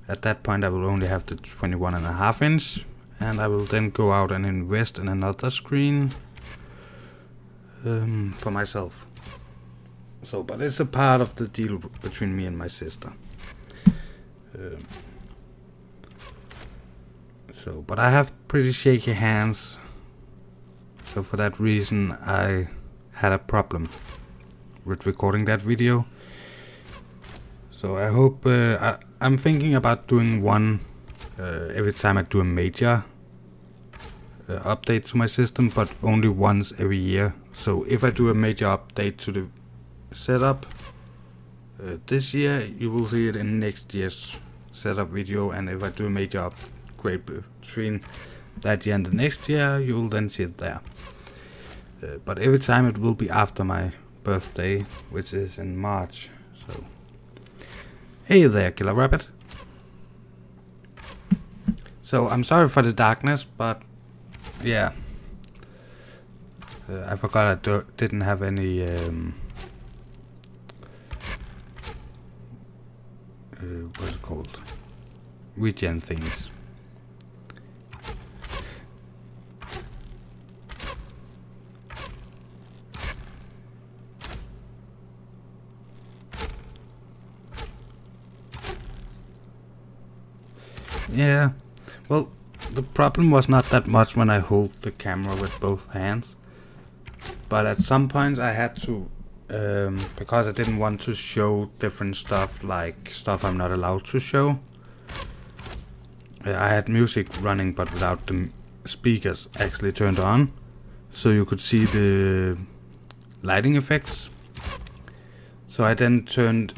At that point I will only have the 21.5 inch, and I will then go out and invest in another screen for myself. So, but it's a part of the deal between me and my sister. So, but I have pretty shaky hands, so for that reason I had a problem with recording that video. So I hope I'm thinking about doing one every time I do a major update to my system, but only once every year. So if I do a major update to the setup this year, you will see it in next year's setup video, and if I do a major upgrade between that year and the next year, you will then see it there. But every time it will be after my birthday, which is in March. So hey there, Killer Rabbit. So I'm sorry for the darkness, but yeah, I forgot I didn't have any what's it called, regen things. Yeah, well, the problem was not that much when I hold the camera with both hands, but at some points I had to, because I didn't want to show different stuff, like stuff I'm not allowed to show. I had music running but without the speakers actually turned on, so you could see the lighting effects. So I then turned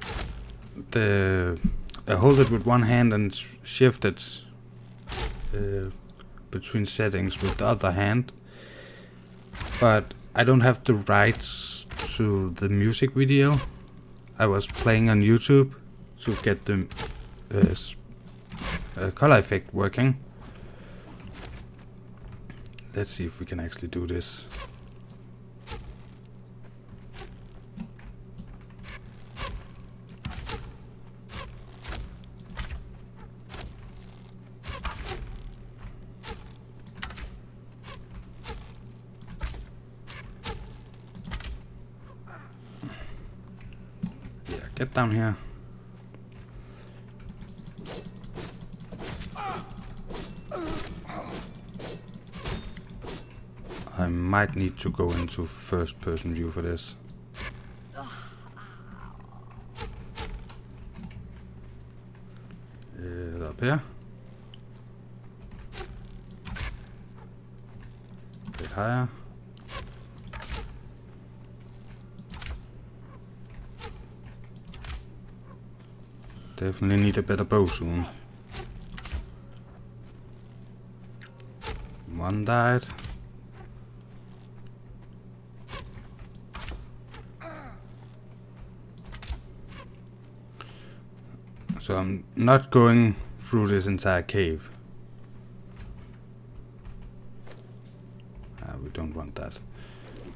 I hold it with one hand and shifted between settings with the other hand, but I don't have the rights to the music video. I was playing on YouTube to get the color effect working. Let's see if we can actually do this. Yeah, get down here. I might need to go into first person view for this. Up here. A bit higher. Definitely need a better bow soon. One died. So I'm not going through this entire cave. We don't want that.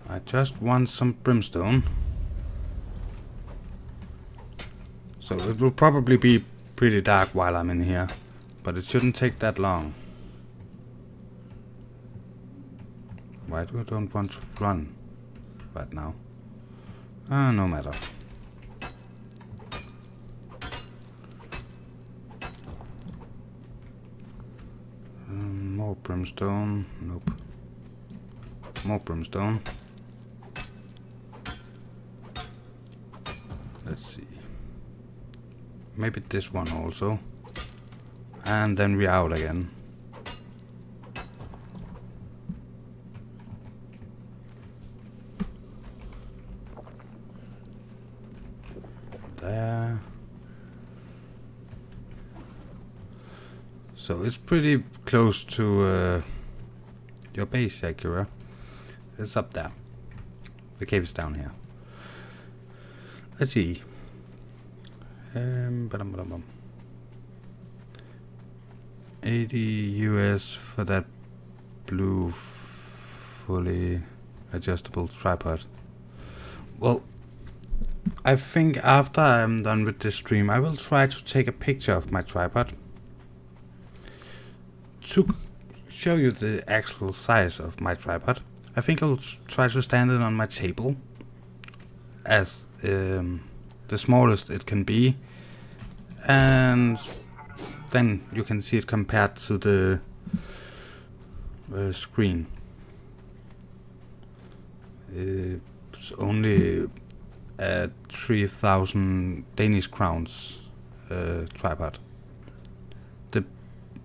I just want some brimstone. So it will probably be pretty dark while I'm in here, but it shouldn't take that long. Why do I don't want to run right now? No matter. More brimstone. Nope. More brimstone. Let's see. Maybe this one also. And then we're out again. There. So it's pretty close to your base, Akira. It's up there. The cave is down here. Let's see. 80 US for that blue fully adjustable tripod. Well, I think after I'm done with this stream, I will try to take a picture of my tripod to show you the actual size of my tripod. I think I'll try to stand it on my table as the smallest it can be, and then you can see it compared to the screen. It's only a 3,000 Danish crowns tripod. The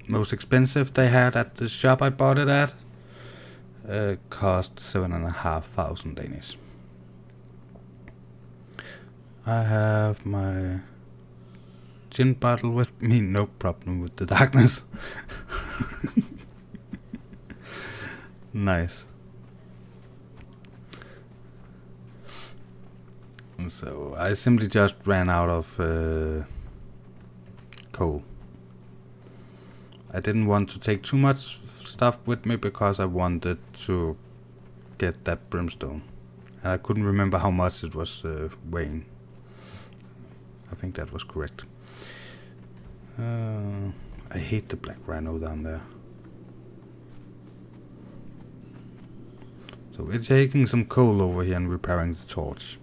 most expensive they had at the shop I bought it at cost 7,500 Danish. I have my gin bottle with me, no problem with the darkness. Nice. So I simply just ran out of coal. I didn't want to take too much stuff with me because I wanted to get that brimstone. And I couldn't remember how much it was weighing. I think that was correct. I hate the black rhino down there. So we're taking some coal over here and repairing the torch.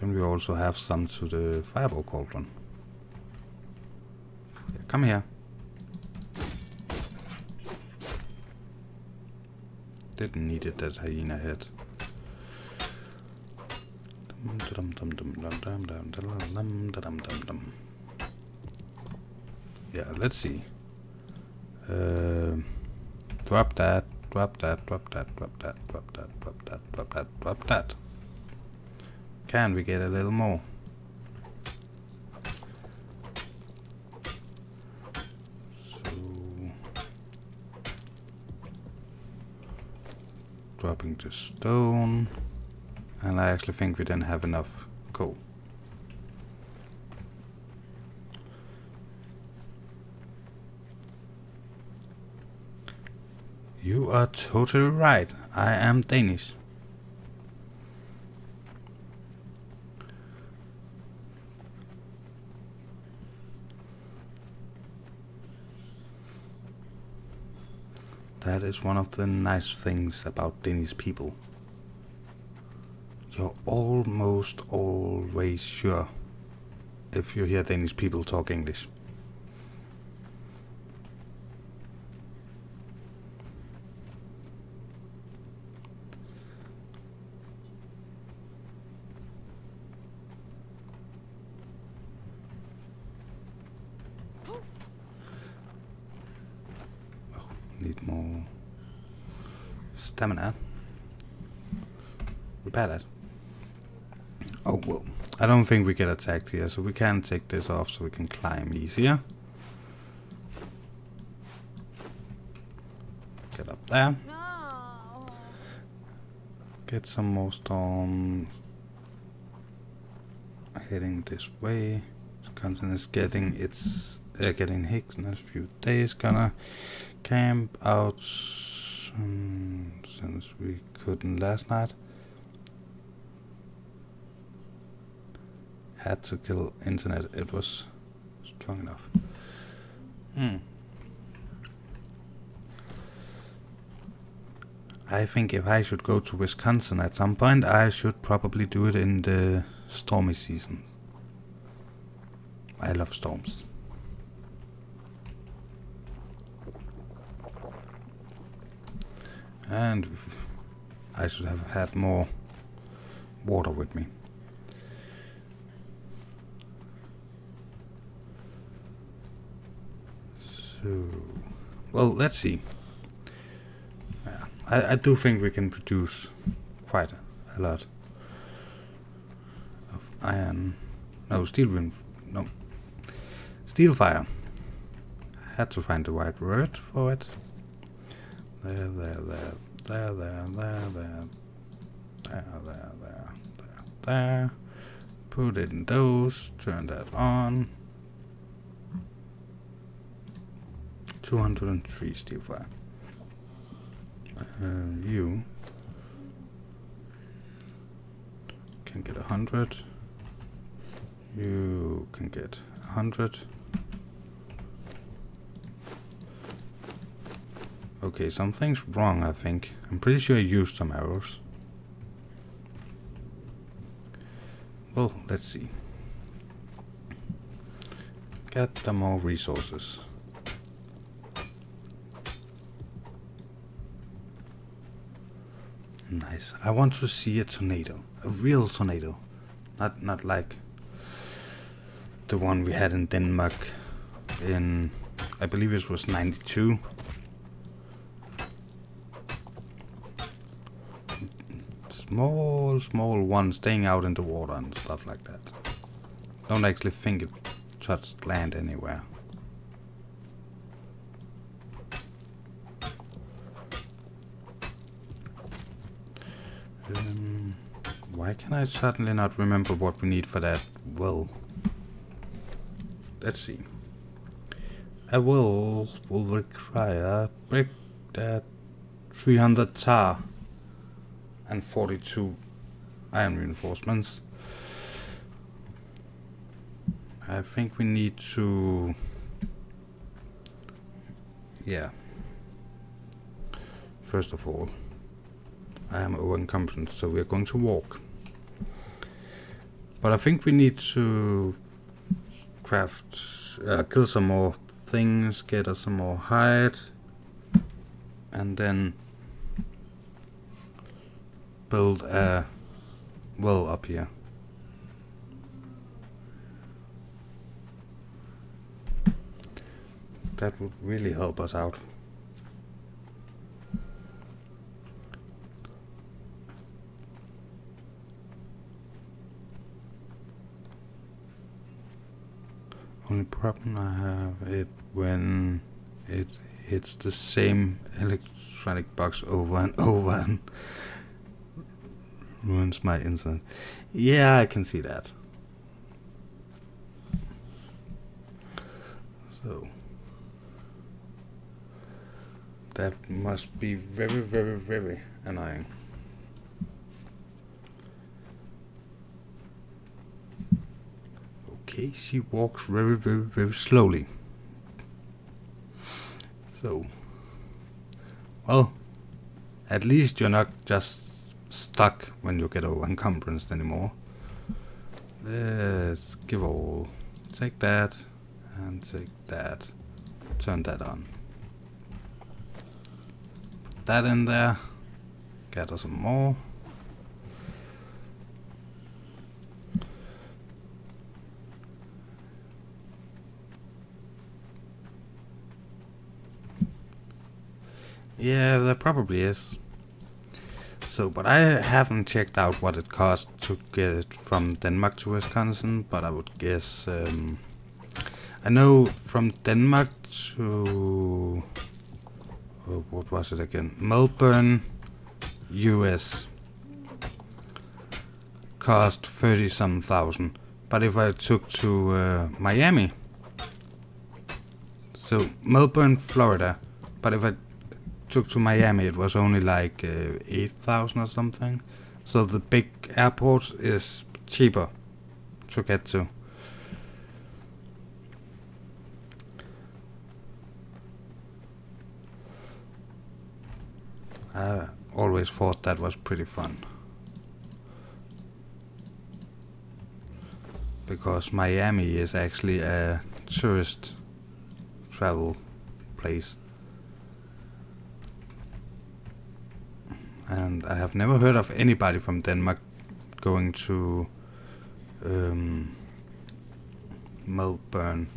Then we also have some to the fireball cauldron. Yeah, come here. Didn't need it, that hyena head. Yeah, let's see. Drop that, drop that, drop that, drop that, drop that, drop that, drop that, drop that. Can we get a little more? So, dropping the stone, and I actually think we didn't have enough coal. You are totally right. I am Danish. That is one of the nice things about Danish people. You're almost always sure if you hear Danish people talk English. Need more stamina. Repair that. Oh well, I don't think we get attacked here, so we can take this off so we can climb easier. Get up there. No. Get some more storms heading this way. Wisconsin is getting its getting hit in a few days. Gonna camp out since we couldn't last night. Had to kill internet, it was strong enough. I think if I should go to Wisconsin at some point, I should probably do it in the stormy season. I love storms. And I should have had more water with me. So, well, let's see. Yeah, I do think we can produce quite a lot of iron. No, steel fire. Had to find the right word for it. There. Put it in those, turn that on. 203 steel fire. You can get 100. You can get 100. Okay, something's wrong, I think. I'm pretty sure I used some arrows. Well, let's see. Get the more resources. Nice. I want to see a tornado. A real tornado. Not like the one we had in Denmark in, I believe it was 92. Small one staying out in the water and stuff like that. Don't actually think it touched land anywhere. Why can I suddenly not remember what we need for that well? Let's see. A well will require brick that 300 tar and 42 iron reinforcements. I think we need to, yeah. First of all, I am over-incompetent, so we are going to walk. But I think we need to craft, kill some more things, get us some more hide, and then build a well up here. That would really help us out. Only problem I have it when it hits the same electronic box over and over and ruins my internet. Yeah, I can see that. So that must be very, very, very annoying. Okay, she walks very, very, very slowly. So, well, at least you're not just stuck when you get over encumbrance anymore. Let's give all. Take that and take that. Turn that on. Put that in there. Gather some more. Yeah, there probably is. So, but I haven't checked out what it costs to get it from Denmark to Wisconsin, but I would guess, I know from Denmark to, what was it again? Melbourne, US, cost 30-some thousand. But if I took to Miami, so Melbourne, Florida, but if I took to Miami, it was only like 8,000 or something. So the big airport is cheaper to get to. I always thought that was pretty fun, because Miami is actually a tourist travel place. And I have never heard of anybody from Denmark going to Melbourne.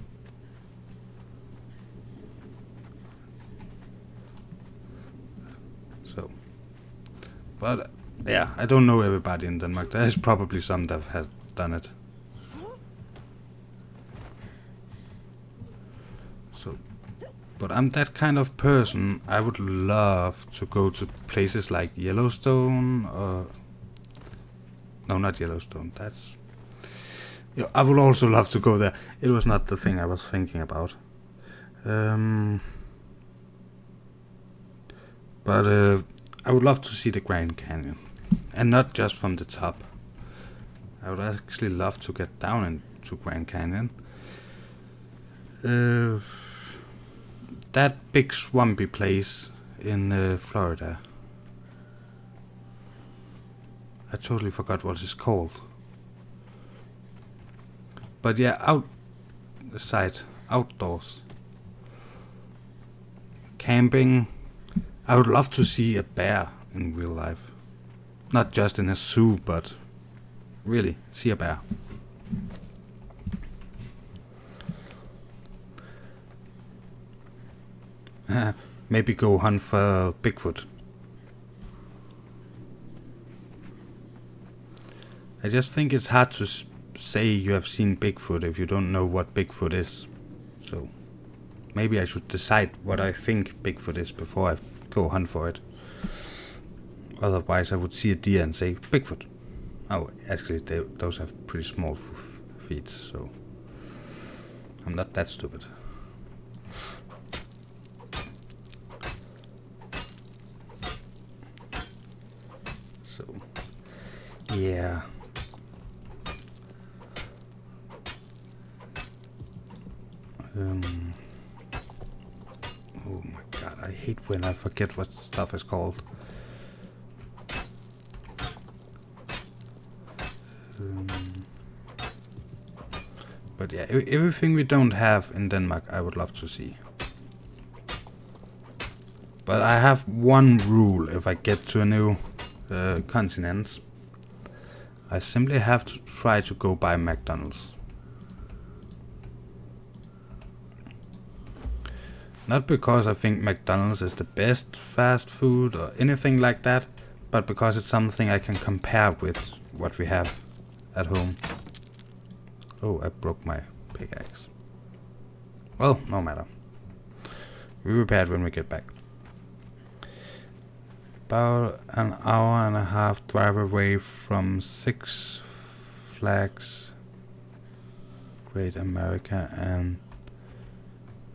So, but yeah, I don't know everybody in Denmark. There is probably some that have done it. So, but I'm that kind of person. I would love to go to places like Yellowstone, or no, not Yellowstone. That's, yeah, I would also love to go there. It was not the thing I was thinking about. But I would love to see the Grand Canyon, and not just from the top. I would actually love to get down into Grand Canyon. That big swampy place in Florida. I totally forgot what it's called. But yeah, outdoors. Camping. I would love to see a bear in real life. Not just in a zoo, but really see a bear. Maybe go hunt for Bigfoot. I just think it's hard to say you have seen Bigfoot if you don't know what Bigfoot is. So maybe I should decide what I think Bigfoot is before I go hunt for it. Otherwise I would see a deer and say Bigfoot. Oh, actually those have pretty small feet, so I'm not that stupid. So, yeah. Oh my god, I hate when I forget what stuff is called. But yeah, everything we don't have in Denmark, I would love to see. But I have one rule if I get to a new continent. I simply have to try to go by McDonald's. Not because I think McDonald's is the best fast food or anything like that, but because it's something I can compare with what we have at home. Oh, I broke my pickaxe. Well, no matter. We repair it when we get back. About an hour and a half drive away from Six Flags Great America, and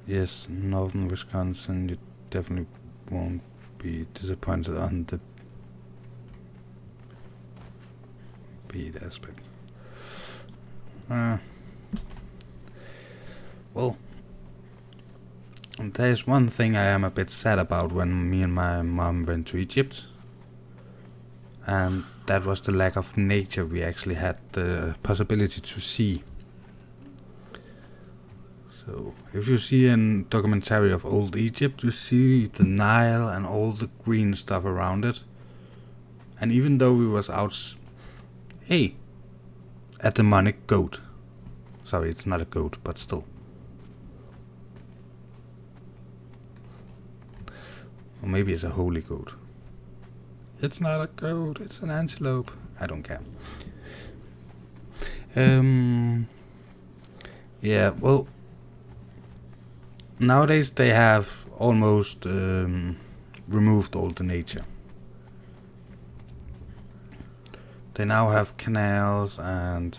yes, northern Wisconsin. You definitely won't be disappointed on the beat aspect. Well, there's one thing I am a bit sad about when me and my mom went to Egypt, and that was the lack of nature we actually had the possibility to see. So, if you see a documentary of old Egypt, you see the Nile and all the green stuff around it. And even though we was out... Hey! A demonic goat. Sorry, it's not a goat, but still. Or maybe it's a holy goat. It's not a goat, it's an antelope. I don't care. Yeah, well... Nowadays they have almost removed all the nature. They now have canals and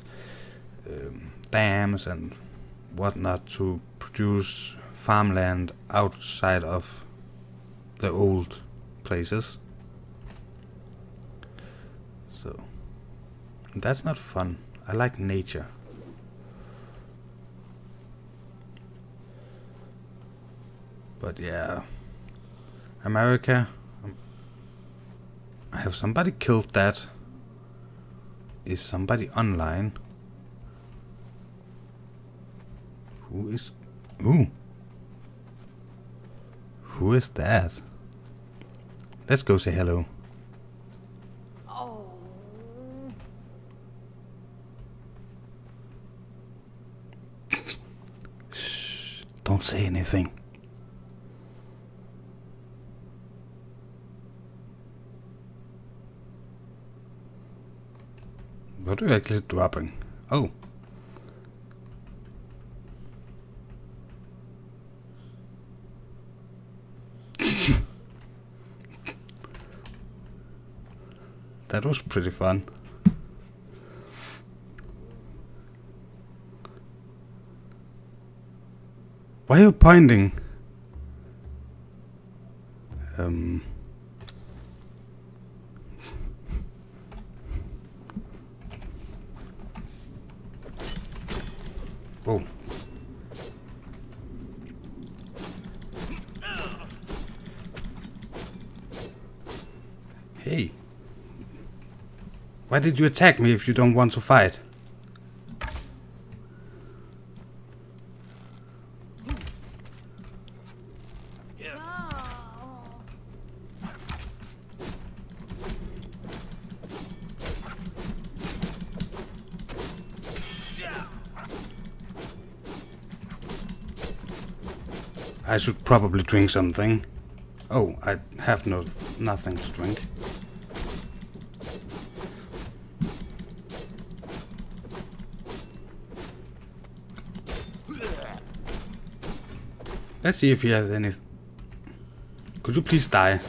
dams and whatnot to produce farmland outside of the old places. So that's not fun. I like nature. But yeah, America. Have somebody killed that? Is somebody online? Who is? Ooh. Who is that? Let's go say hello. Oh. Shh, don't say anything. What are you actually dropping? Oh. That was pretty fun. Why are you pointing? Oh. Hey. Why did you attack me if you don't want to fight? I should probably drink something. Oh, I have nothing to drink. Let's see if he has any... Could you please die?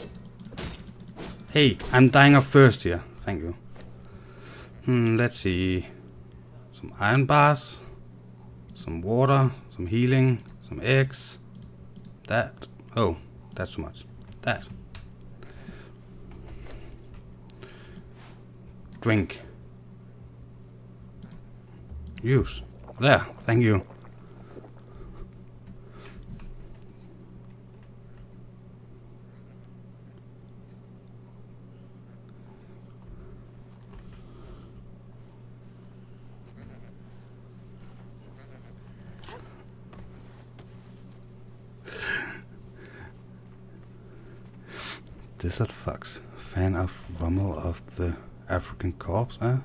Hey, I'm dying of thirst here. Thank you. Let's see. Some iron bars. Some water. Some healing. Some eggs. That. Oh, that's too much. That. Drink. Use. There. Thank you. Desert Fox, fan of Rommel of the African Corpse, eh?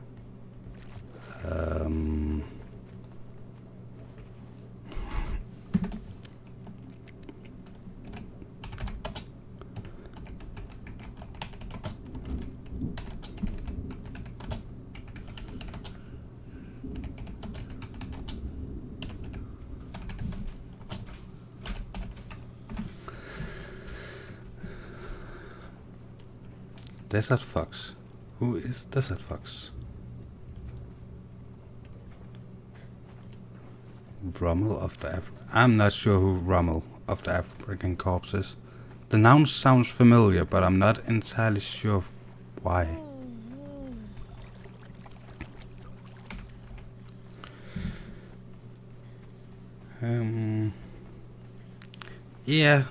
Desert Fox. Who is Desert Fox? Rommel of the I'm not sure who Rommel of the African Corpse is. The noun sounds familiar, but I'm not entirely sure why. Yeah,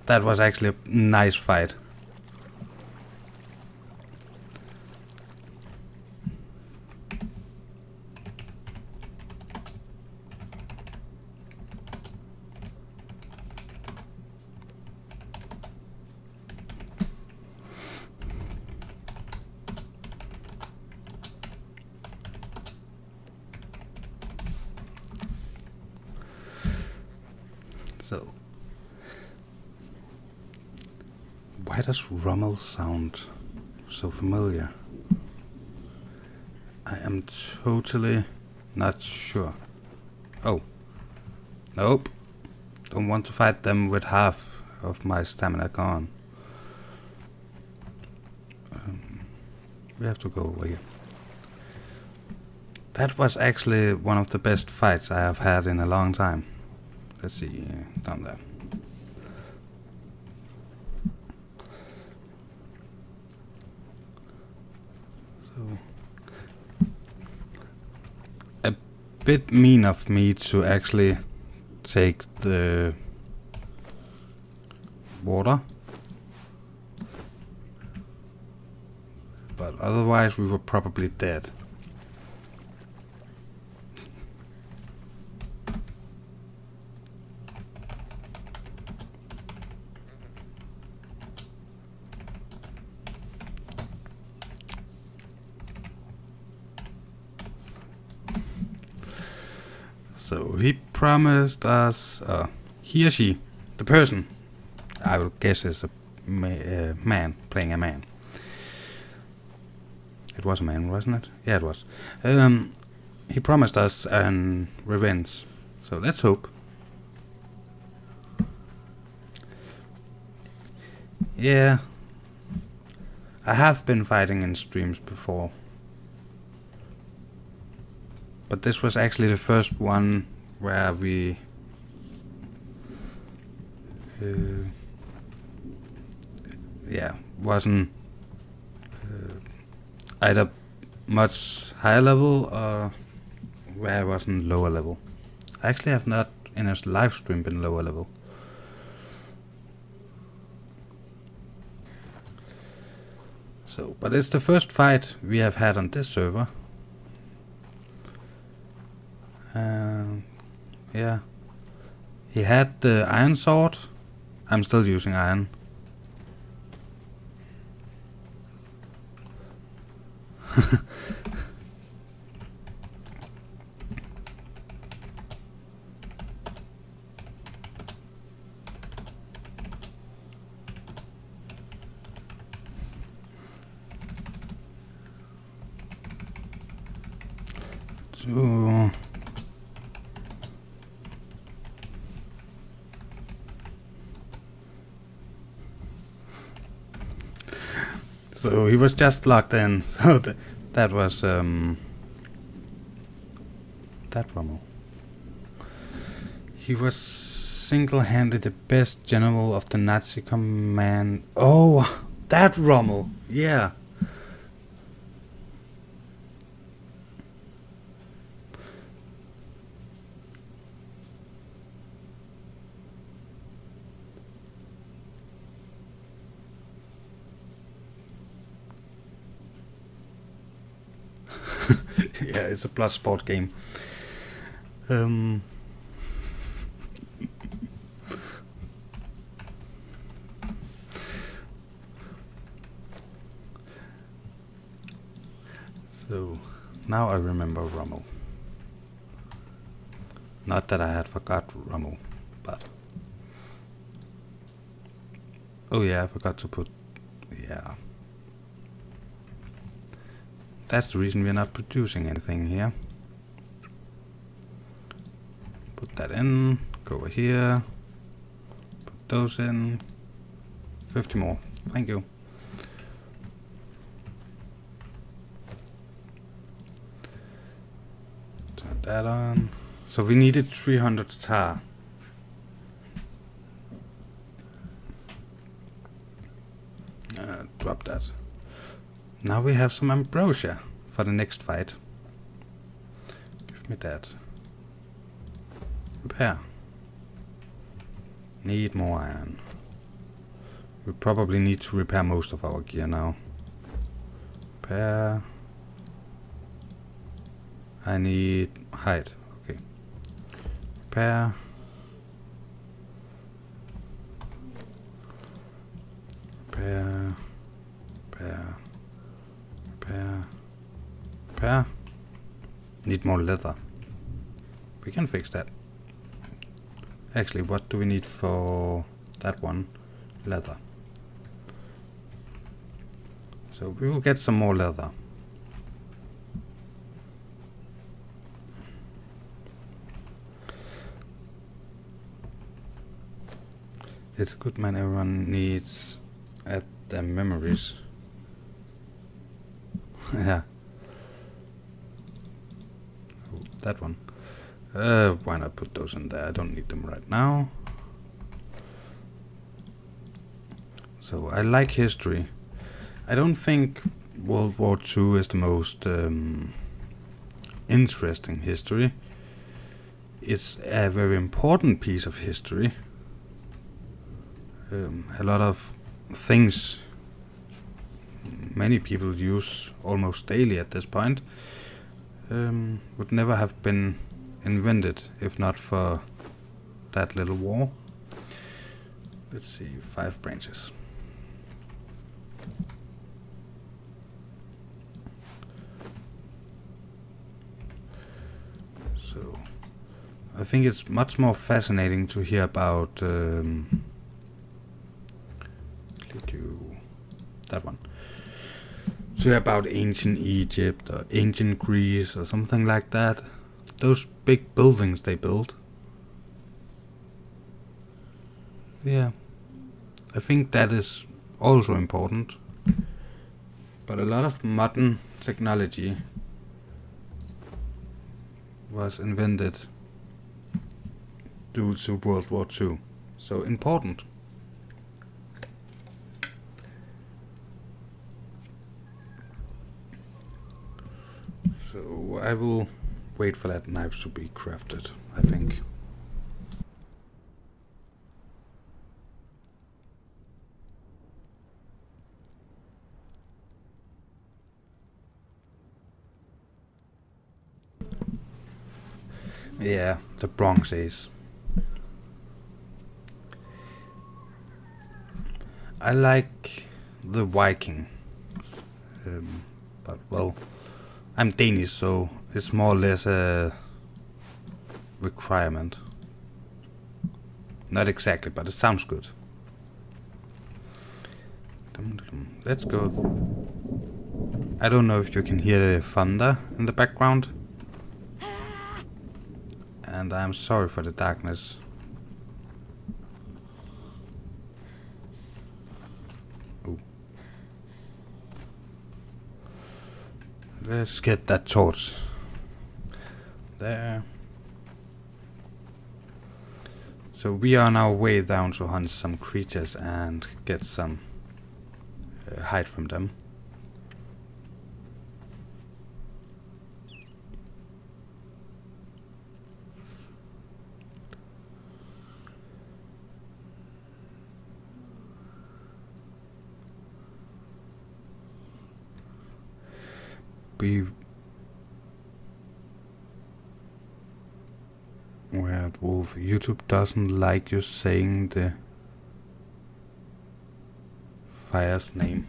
that was actually a nice fight. So, why does Rommel sound so familiar? I am totally not sure. Oh, nope. Don't want to fight them with half of my stamina gone. We have to go away. That was actually one of the best fights I have had in a long time. Let's see, down there. So, a bit mean of me to actually take the water, but otherwise we were probably dead. So he promised us, he or she, the person, I will guess is a man playing a man. It was a man, wasn't it? Yeah, it was. He promised us an revenge, so let's hope. Yeah, I have been fighting in streams before. But this was actually the first one where we wasn't either much higher level or where I wasn't lower level. I actually have not in a live stream been lower level. So, but it's the first fight we have had on this server. Yeah, he had the iron sword. I'm still using iron. So he was just locked in. So that was that Rommel. He was single-handed the best general of the Nazi command. Oh, that Rommel. Yeah. Yeah, it's a blood sport game. So now I remember Rommel. Not that I had forgot Rommel, but oh yeah, I forgot to put, yeah. That's the reason we're not producing anything here. Put that in, go over here, put those in, 50 more, thank you. Turn that on. So we needed 300 tar. Drop that. Now we have some ambrosia for the next fight. Give me that. Repair. Need more iron. We probably need to repair most of our gear now. Repair. I need hide. Okay. Repair. Repair. Repair. Repair. Repair. Need more leather. We can fix that. Actually, what do we need for that one? Leather. So we will get some more leather. It's good, man. Everyone needs at their memories. Yeah. Oh, that one. Why not put those in there? I don't need them right now. So I like history. I don't think World War II is the most interesting history. It's a very important piece of history. A lot of things many people use almost daily at this point would never have been invented if not for that little war. Let's see, 5 branches. So I think it's much more fascinating to hear about that one. To hear about ancient Egypt or ancient Greece or something like that. Those big buildings they built. Yeah, I think that is also important. But a lot of modern technology was invented due to World War II. So important. So I will wait for that knife to be crafted, I think. Yeah, the Bronx Age. I like the Viking, but well, I'm Danish, so it's more or less a requirement. Not exactly, but it sounds good. Let's go. I don't know if you can hear the thunder in the background. And I'm sorry for the darkness. Ooh. Let's get that torch. There. So we are on our way down to hunt some creatures and get some hide from them. Weird Wolf, YouTube doesn't like you saying the fire's name.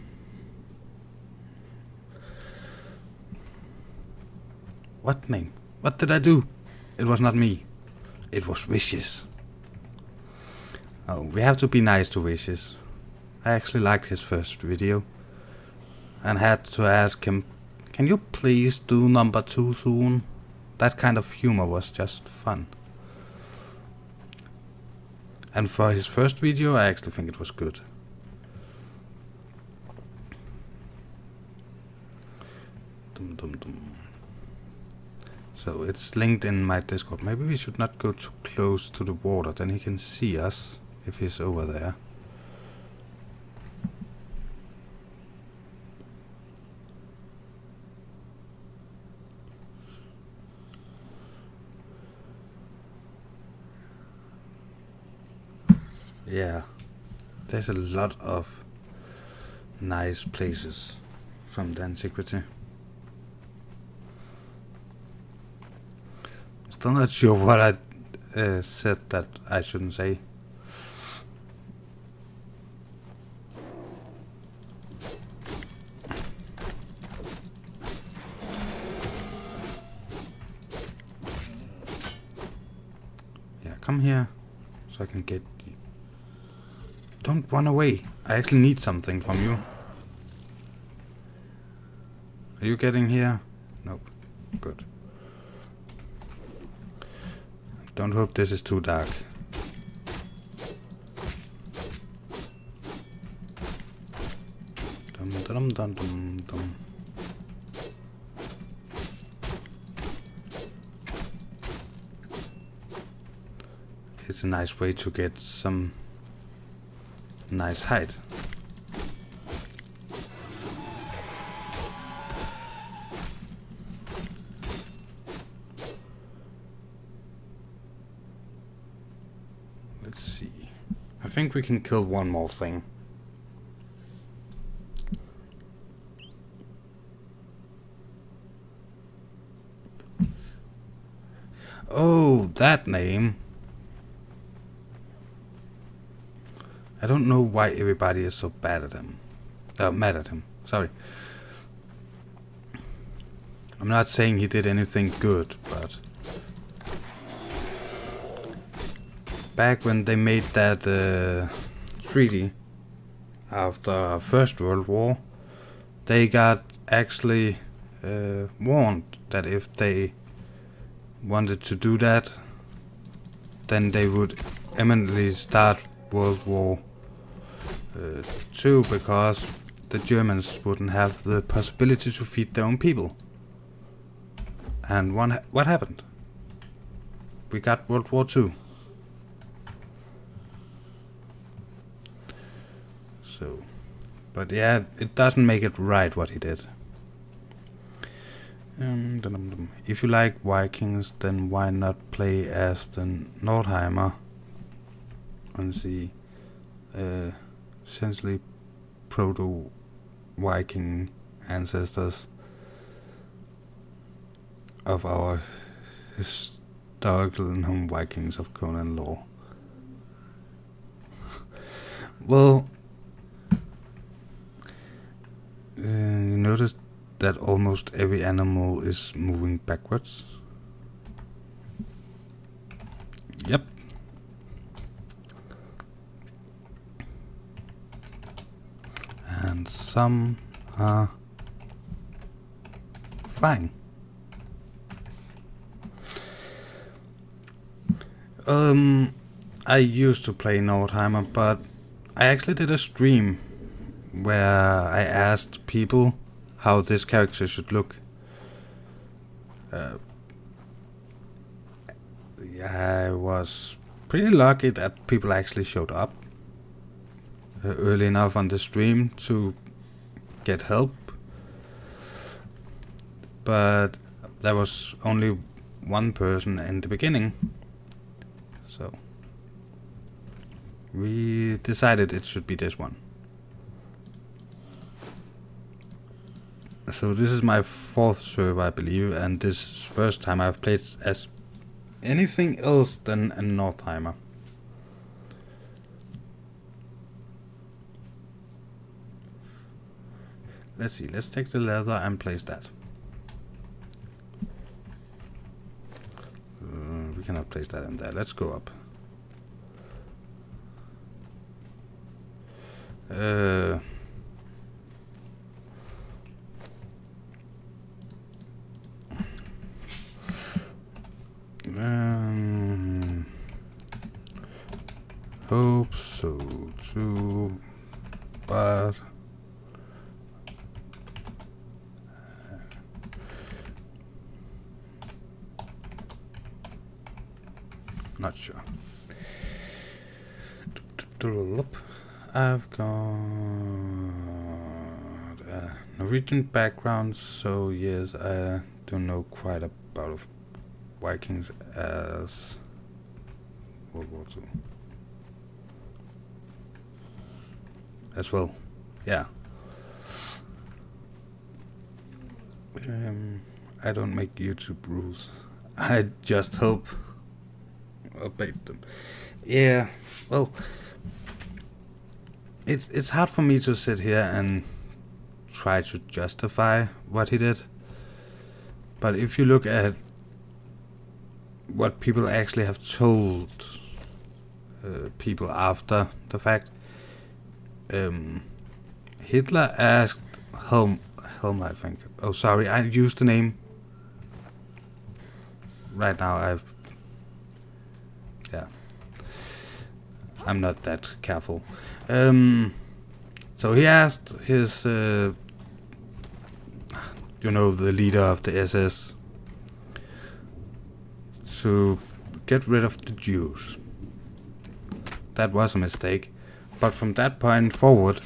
What name? What did I do? It was not me. It was Wishes. Oh, we have to be nice to Wishes. I actually liked his first video. And had to ask him, can you please do number 2 soon? That kind of humor was just fun. And for his first video, I actually think it was good. Dum dum dum. So it's linked in my Discord. Maybe we should not go too close to the water, then he can see us if he's over there. Yeah, there's a lot of nice places from the antiquity. Still not sure what I said that I shouldn't say. Yeah, come here so I can get you. Don't run away. I actually need something from you. Are you getting here? Nope. Good. Don't hope this is too dark. Dum dum dum dum dum. It's a nice way to get some nice height. Let's see. I think we can kill one more thing. Oh, that name. I don't know why everybody is so bad at him. Mad at him. Sorry. I'm not saying he did anything good, but back when they made that treaty after First World War, they got actually warned that if they wanted to do that, then they would imminently start World War II, because the Germans wouldn't have the possibility to feed their own people. And what happened? We got World War II. So, but yeah, it doesn't make it right what he did. If you like Vikings, then why not play as the Nordheimer and see essentially proto-Viking ancestors of our historical known Vikings of Conan lore. Well, you notice that almost every animal is moving backwards. Yep. And some are flying. I used to play Nordheimer, but I actually did a stream where I asked people how this character should look. I was pretty lucky that people actually showed up early enough on the stream to get help, but there was only one person in the beginning, so we decided it should be this one. So this is my 4th server, I believe, and this is the first time I've played as anything else than a Nordheimer. Let's see, let's take the leather and place that. place that in there. Let's go up. Hope so too, but not sure. I've got a Norwegian background, so yes, I don't know quite about Vikings as World War II. As well, yeah. I don't make YouTube rules. I just help obey them. Yeah, well, it's hard for me to sit here and try to justify what he did. But if you look at what people actually have told people after the fact, Hitler asked Helm, I think. Oh, sorry, I used the name. Right now, I'm not that careful. So he asked his, the leader of the SS, to get rid of the Jews. That was a mistake. But from that point forward,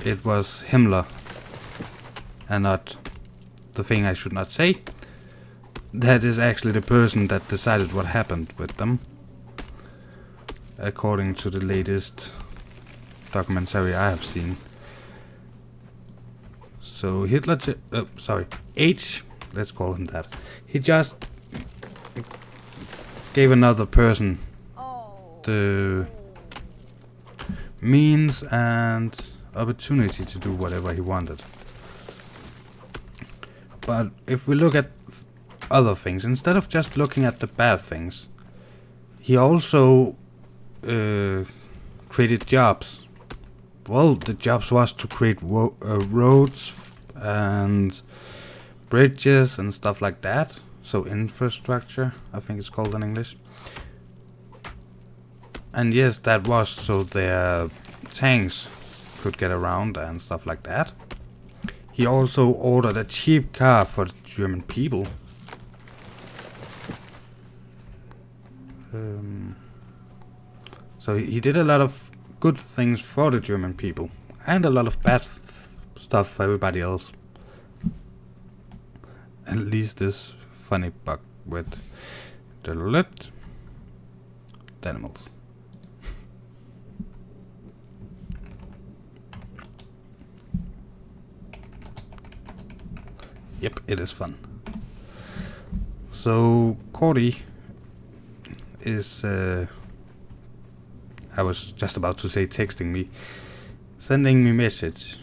it was Himmler, and not the thing I should not say. That is actually the person that decided what happened with them, according to the latest documentary I have seen. So Hitler, H, let's call him that. He just gave another person the means and opportunity to do whatever he wanted. But if we look at other things, instead of just looking at the bad things, he also created jobs. Well, the jobs was to create roads and bridges and stuff like that. So infrastructure, I think it's called in English. And yes, that was so their tanks could get around and stuff like that. He also ordered a cheap car for the German people. So he did a lot of good things for the German people, and a lot of bad stuff for everybody else. At least this funny bug with the animals. Yep, it is fun. So Cordy is I was just about to say texting me, sending me messages.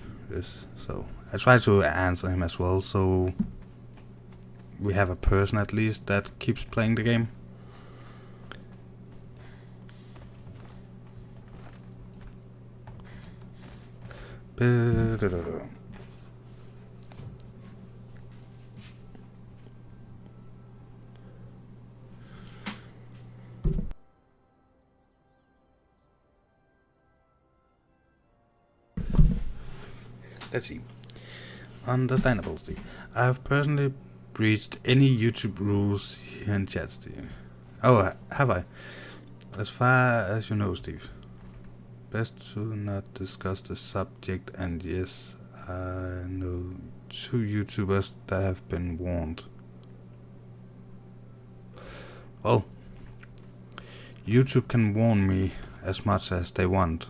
So I try to answer him as well, so we have a person at least that keeps playing the game. Let's see. Understandable, Steve. I have personally breached any YouTube rules here in chat, Steve. Oh, have I? As far as you know, Steve. Best to not discuss the subject, and yes, I know 2 YouTubers that have been warned. Well, YouTube can warn me as much as they want.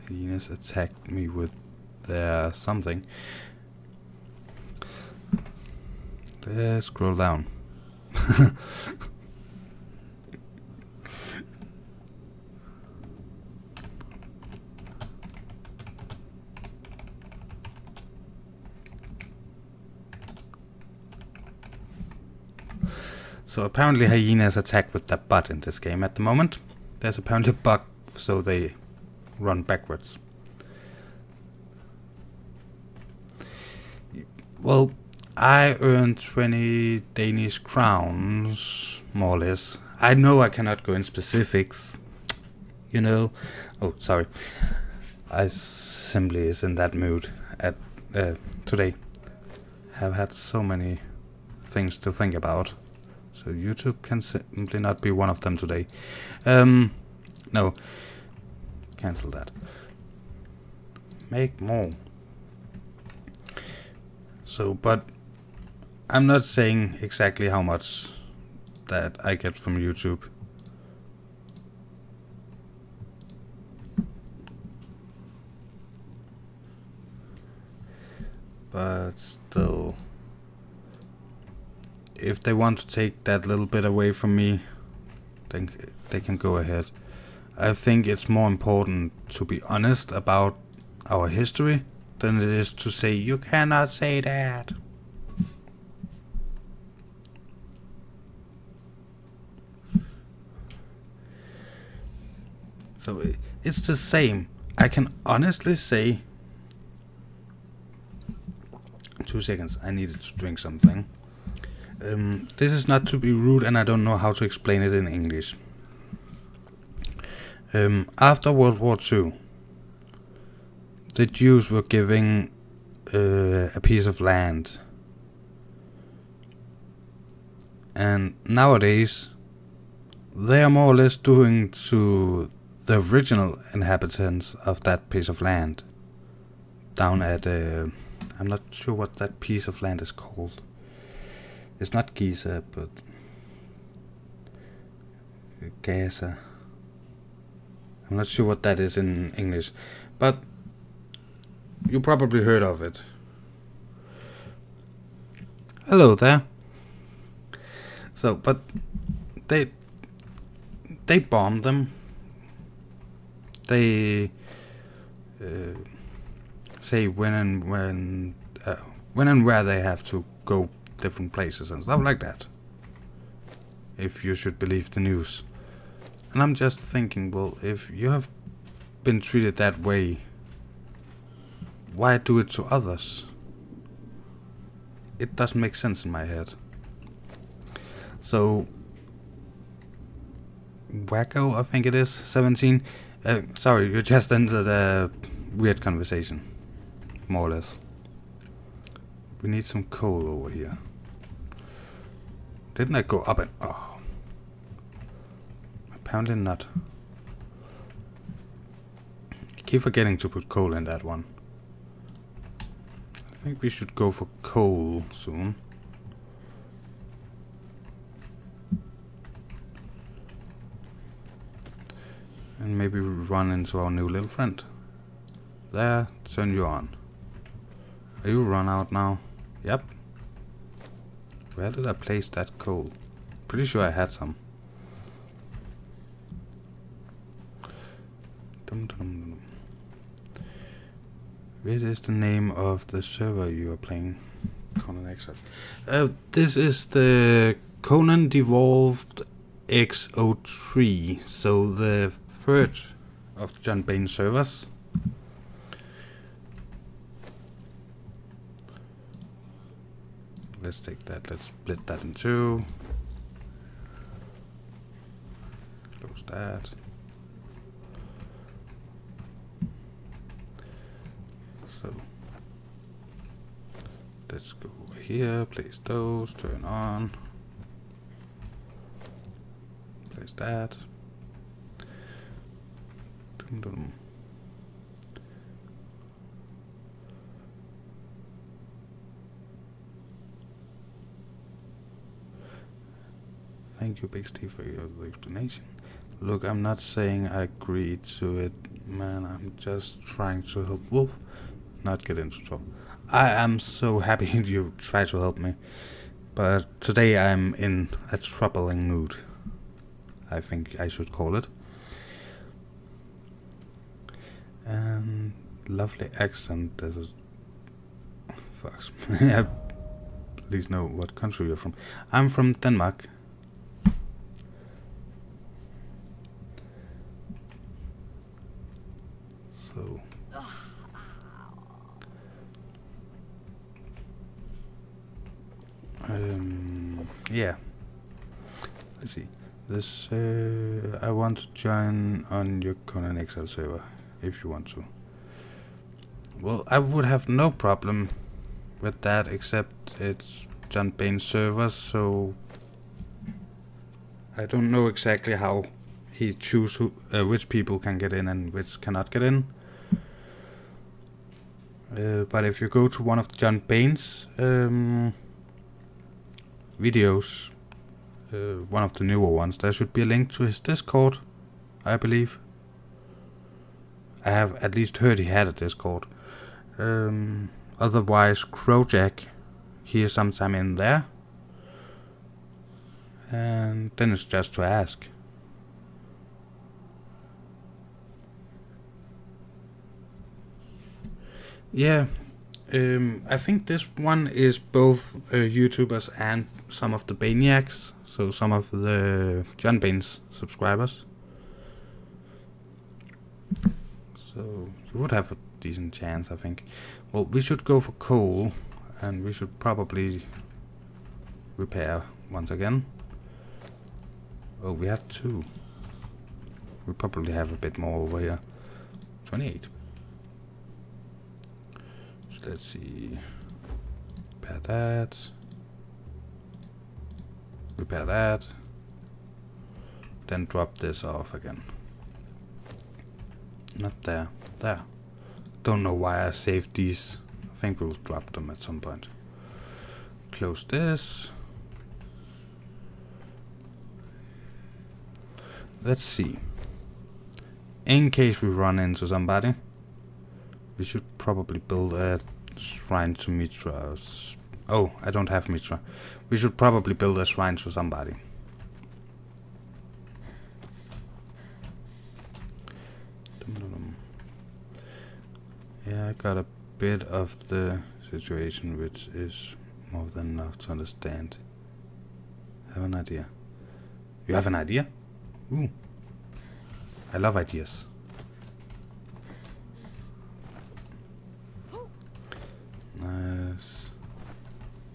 Hyenas attacked me with their something. Let's scroll down. So apparently hyenas attack with their butt in this game at the moment. There's apparently a bug, so they run backwards. Well, I earned 20 Danish crowns, more or less. I know I cannot go in specifics, you know. Oh, sorry. I simply is in that mood at today. Have had so many things to think about. So YouTube can simply not be one of them today. No. Cancel that. Make more. So, but I'm not saying exactly how much that I get from YouTube. But still, if they want to take that little bit away from me, then they can go ahead. I think it's more important to be honest about our history than it is to say, you cannot say that. So it's the same. I can honestly say... 2 seconds, I needed to drink something. This is not to be rude, and I don't know how to explain it in English. After World War II, the Jews were giving a piece of land. And nowadays, they are more or less doing to the original inhabitants of that piece of land. Down at, I'm not sure what that piece of land is called. It's not Giza, but Gaza. I'm not sure what that is in English, but you probably heard of it. Hello there. So, but they bomb them. They say when and where they have to go different places and stuff like that, if you should believe the news. And I'm just thinking, well, if you have been treated that way, why do it to others? It doesn't make sense in my head. So Wacko, I think it is, 17. Sorry, you just entered a weird conversation, more or less. We need some coal over here. Didn't I go up and... oh. Apparently not. I keep forgetting to put coal in that one. I think we should go for coal soon. And maybe we run into our new little friend. There, turn you on. Are you run out now? Yep. Where did I place that coal? Pretty sure I had some. What is the name of the server you are playing? Conan X03. This is the Conan Devolved X03, so the third of John Bain's servers. Let's take that, let's split that in two. Close that. So let's go over here, place those, turn on. Place that. Dum -dum. Thank you, Big Steve, for your explanation. Look, I'm not saying I agree to it, man. I'm just trying to help Wolf not get into trouble. I am so happy you try to help me, but today I'm in a troubling mood, I think I should call it. And lovely accent. There's a... Fox. Yeah, please know what country you're from. I'm from Denmark. So yeah. Let's see. This I want to join on your Conan XL server if you want to. Well, I would have no problem with that, except it's John Bain's server, so I don't know exactly how he choose which people can get in and which cannot get in. But if you go to one of John Bain's videos, one of the newer ones, there should be a link to his Discord, I believe. I have at least heard he had a Discord. Otherwise, Crowjack, he is sometime in there. And then it's just to ask. Yeah, I think this one is both YouTubers and some of the Baniacs, so some of the John Bain's subscribers. So you would have a decent chance, I think. Well, we should go for coal, and we should probably repair once again. Oh, we have 2. We probably have a bit more over here. 28. Let's see. Repair that. Repair that. Then drop this off again. Not there. There. Don't know why I saved these. I think we'll drop them at some point. Close this. Let's see. In case we run into somebody, we should probably build a shrine to Mitra. Oh, I don't have Mitra. We should probably build a shrine to somebody. Yeah, I got a bit of the situation, which is more than enough to understand. I have an idea. You have an idea? Ooh. I love ideas. Nice.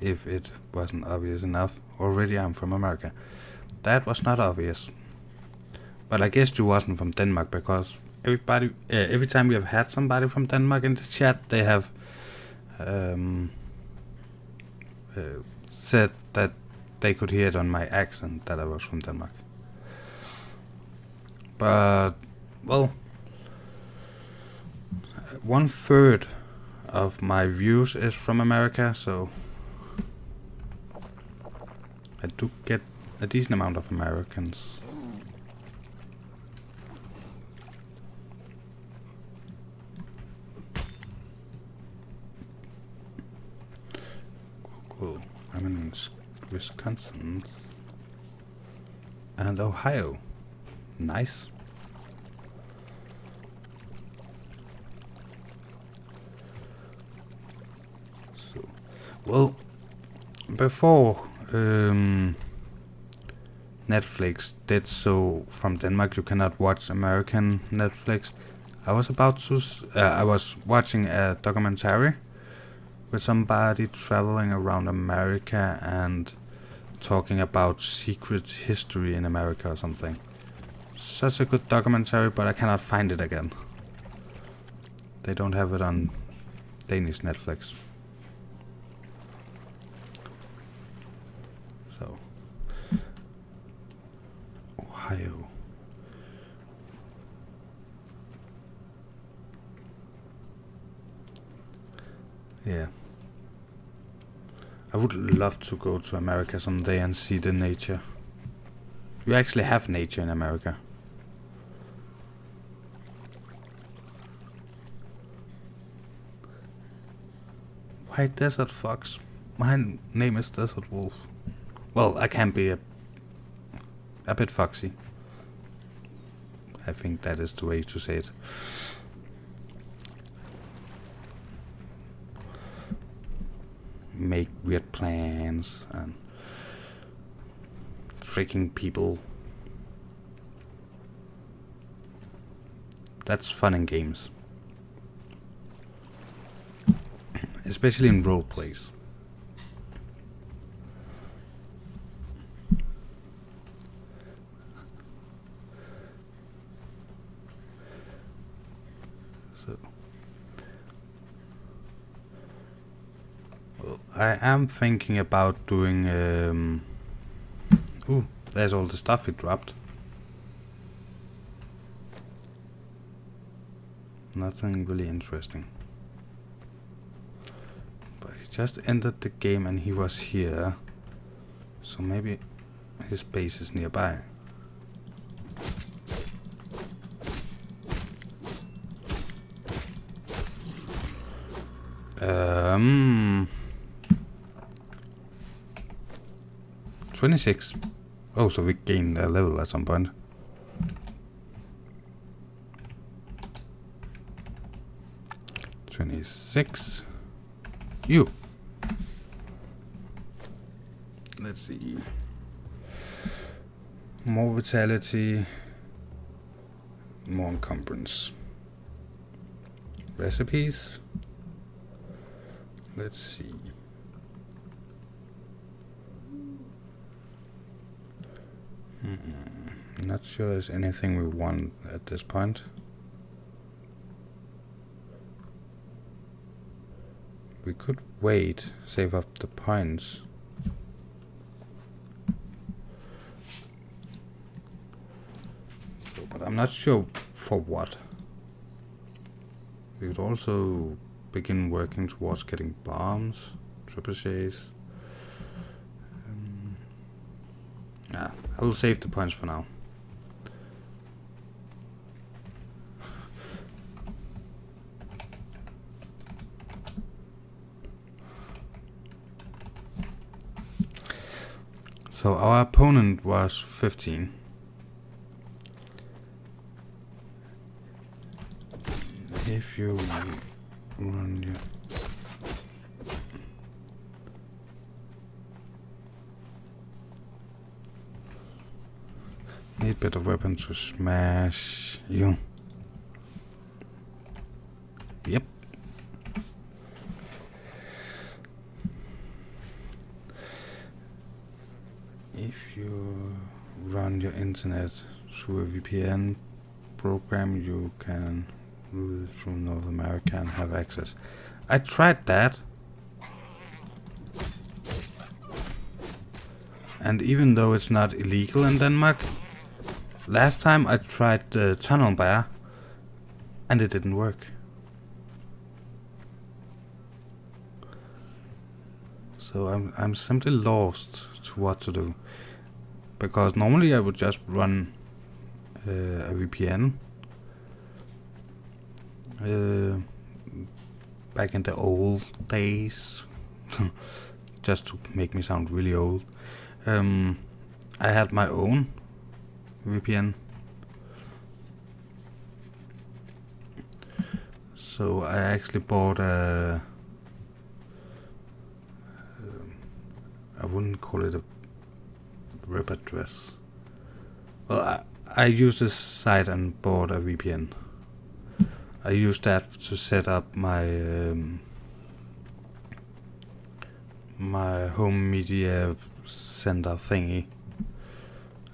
If it wasn't obvious enough, already I'm from America. That was not obvious. But I guess you wasn't from Denmark, because everybody, every time we have had somebody from Denmark in the chat, they have said that they could hear it on my accent that I was from Denmark. But, well, 1/3 of my views is from America, so I do get a decent amount of Americans. Cool. I'm in Wisconsin and Ohio. Nice. So, well, before Netflix did so from Denmark, you cannot watch American Netflix. I was watching a documentary with somebody traveling around America and talking about secret history in America or something. Such a good documentary, but I cannot find it again. They don't have it on Danish Netflix. So, Ohio. Yeah. I would love to go to America someday and see the nature. You actually have nature in America. Why Desert Fox? My name is Desert Wolf. Well, I can be a bit foxy. I think that is the way to say it. Make weird plans and tricking people. That's fun in games. especially in role plays. So, well, I am thinking about doing. Ooh, there's all the stuff he dropped. Nothing really interesting. But he just entered the game and he was here. So maybe his base is nearby. Um, 26. Oh, so we gained a level at some point. You. Let's see. More vitality. More encumbrance. Recipes. Let's see. Not sure there's anything we want at this point. We could wait, save up the points. So, but I'm not sure for what. We could also begin working towards getting bombs, trebuchets. I will save the points for now. So our opponent was 15. If you run your need better weapon to smash you. Yep. If you run your internet through a VPN program, you can route it through North America and have access. I tried that, and even though it's not illegal in Denmark, last time I tried the tunnel bear and it didn't work. So I'm simply lost to what to do, because normally I would just run a VPN back in the old days, just to make me sound really old. I had my own VPN, so I actually bought a I wouldn't call it a web address. Well, I used this site and bought a VPN. I used that to set up my my home media center thingy.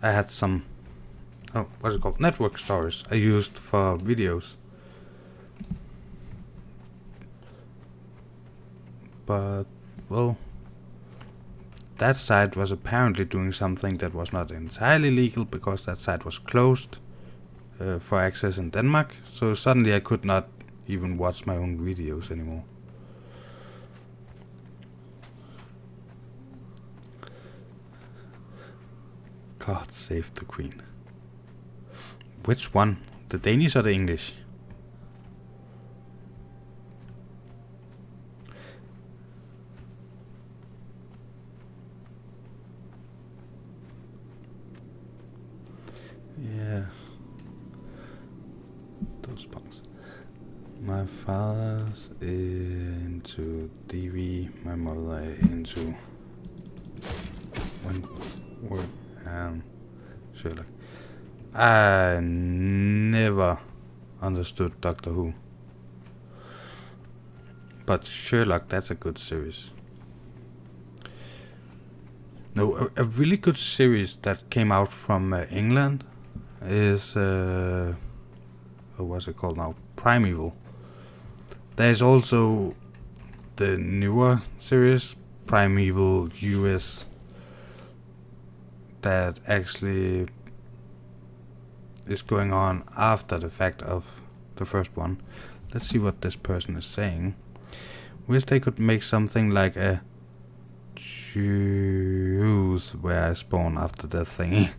I had some, oh, what's it called? Network storage I used for videos. But, well, that site was apparently doing something that was not entirely legal, because that site was closed for access in Denmark. So suddenly I could not even watch my own videos anymore. God save the Queen. Which one? The Danish or the English? Yeah. Those bombs. My father's into DV, my mother into Wentworth and Sherlock. I never understood Doctor Who. but Sherlock, that's a good series. No, a really good series that came out from England is what's it called now? Primeval. There's also the newer series, Primeval US, that actually is going on after the fact of the first one. Let's see what this person is saying. Wish they could make something like a choose where I spawn after that thingy.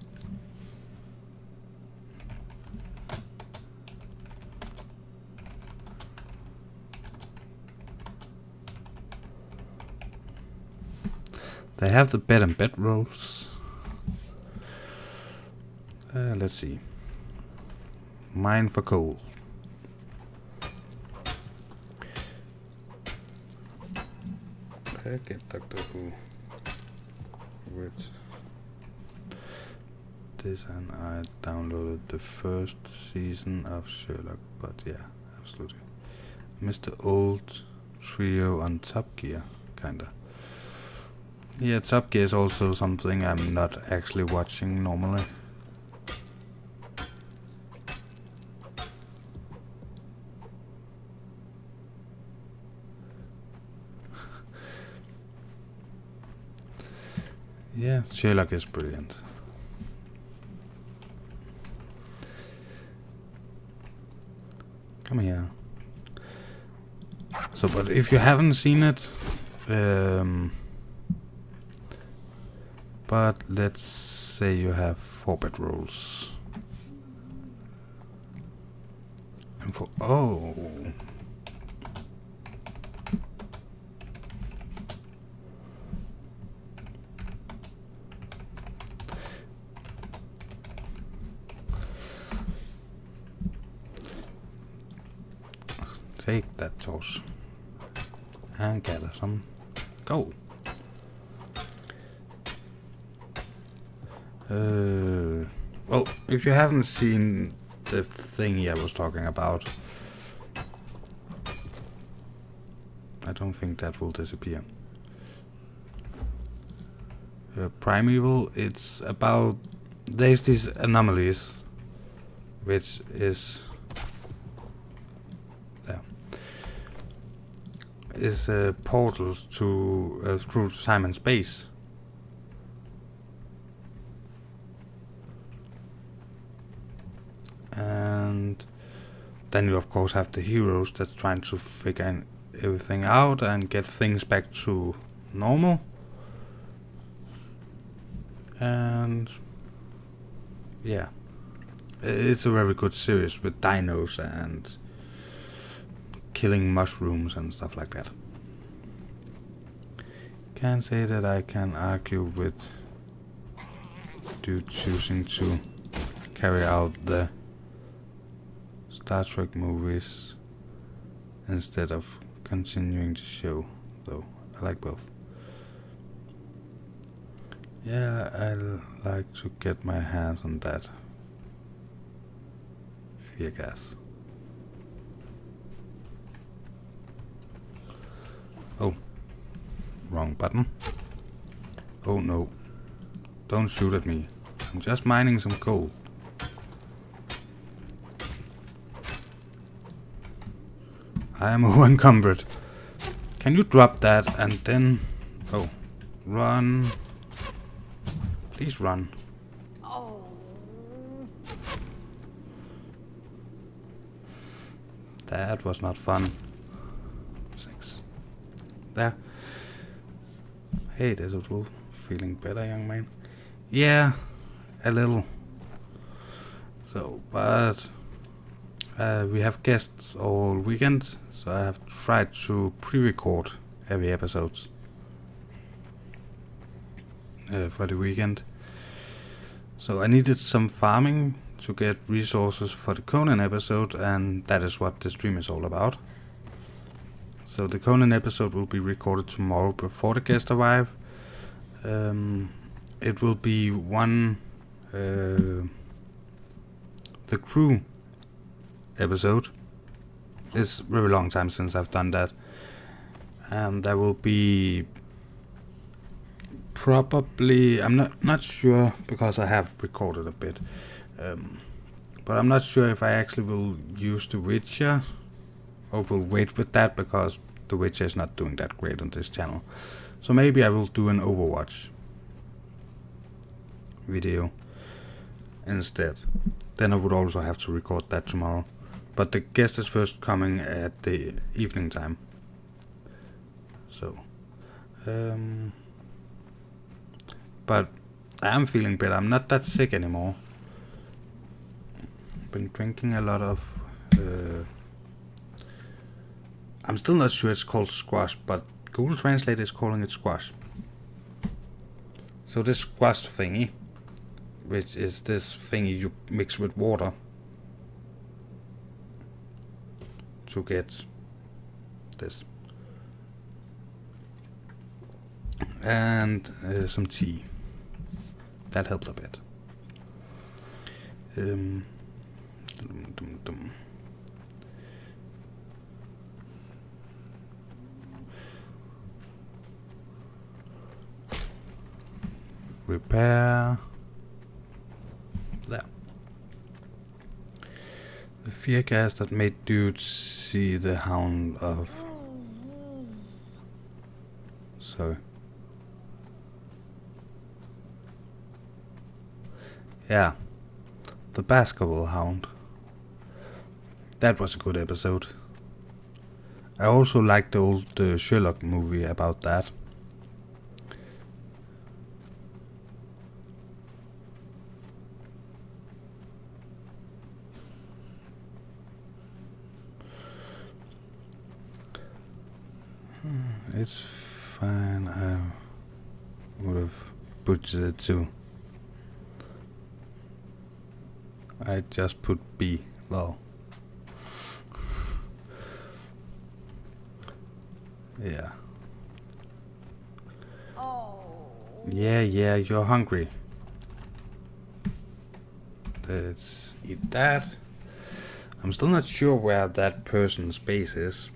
They have the bed and bed rolls. Let's see. Mine for coal. Get Doctor Who with this, and I downloaded the first season of Sherlock, but yeah, absolutely. Mr. Old Trio on Top Gear, kinda. Yeah, Top Gear is also something I'm not actually watching normally. Yeah, Sherlock is brilliant. Come here. So, but if you haven't seen it, but let's say you have 4 bed rolls. And for take that torch and gather some gold. Well, if you haven't seen the thingy I was talking about, I don't think that will disappear. Primeval, it's about, there's these anomalies, which is portals to through time and space. And then you of course have the heroes that's trying to figure everything out and get things back to normal. And yeah, it's a very good series with dinos and killing mushrooms and stuff like that. Can't say that I can argue with dude choosing to carry out the Star Trek movies instead of continuing the show, though. I like both. Yeah, I like to get my hands on that fear gas. Oh, wrong button. Oh no, don't shoot at me. I'm just mining some coal. I am encumbered. Can you drop that and then... Oh, run. Please run. Oh. That was not fun. 6. There. Hey, Desert Wolf. Feeling better, young man? Yeah, a little. So, but we have guests all weekend, so I have tried to pre-record every episodes for the weekend. So I needed some farming to get resources for the Conan episode, and that is what the stream is all about. So the Conan episode will be recorded tomorrow before the guests arrive. It will be one the crew episode. It's a very long time since I've done that, and there will be probably, I'm not sure because I have recorded a bit, but I'm not sure if I actually will use The Witcher or will wait with that because The Witcher is not doing that great on this channel. So maybe I will do an Overwatch video instead. Then I would also have to record that tomorrow. But the guest is first coming at the evening time. So, but I am feeling better. I'm not that sick anymore. Been drinking a lot of. I'm still not sure it's called squash, but Google Translate is calling it squash. So this squash thingy, which is this thingy you mix with water to get this, and some tea. That helped a bit. Repair. There. The fear gas that made dudes see the hound of. Sorry. Yeah. The basketball hound. That was a good episode. I also liked the old Sherlock movie about that. It's fine, I would have butchered it too. I just put B, lol. Yeah. Oh. Yeah, you're hungry. Let's eat that. I'm still not sure where that person's base is.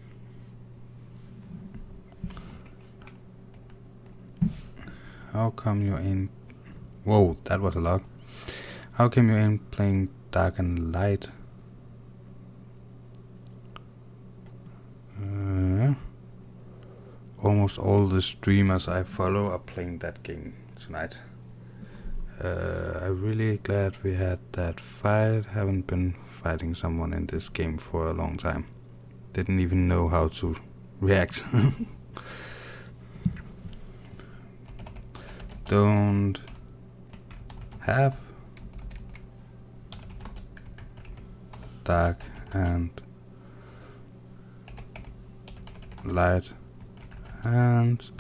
How come you're in... Whoa, that was a lot. How come you're in playing dark and light? Almost all the streamers I follow are playing that game tonight. I'm really glad we had that fight. Haven't been fighting someone in this game for a long time. Didn't even know how to react. Don't have dark and light and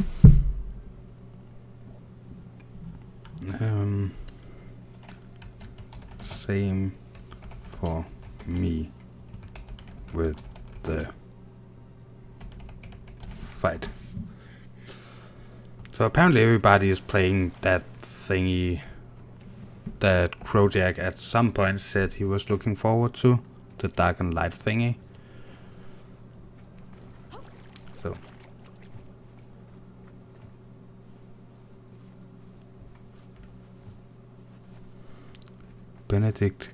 same for me with the fight. So apparently everybody is playing that thingy that Crojack at some point said he was looking forward to, the dark and light thingy. So Benedict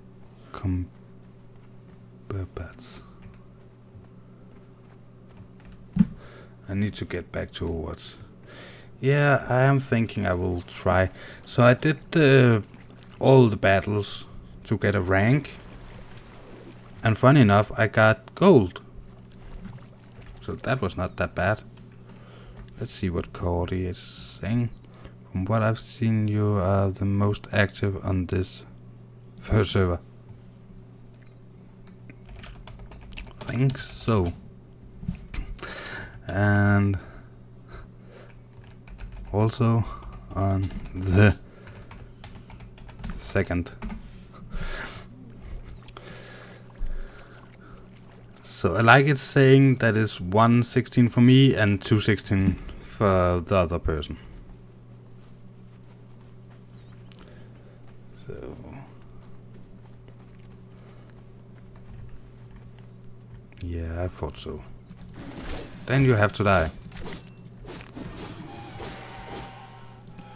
Cumberbatch. I need to get back to Overwatch. Yeah, I am thinking I will try. So I did all the battles to get a rank. And funny enough, I got gold. So that was not that bad. Let's see what Cordy is saying. From what I've seen, you are the most active on this first server. I think so. And also on the second. So I like it saying that it's 116 for me and 216 for the other person. So yeah, I thought so. Then you have to die.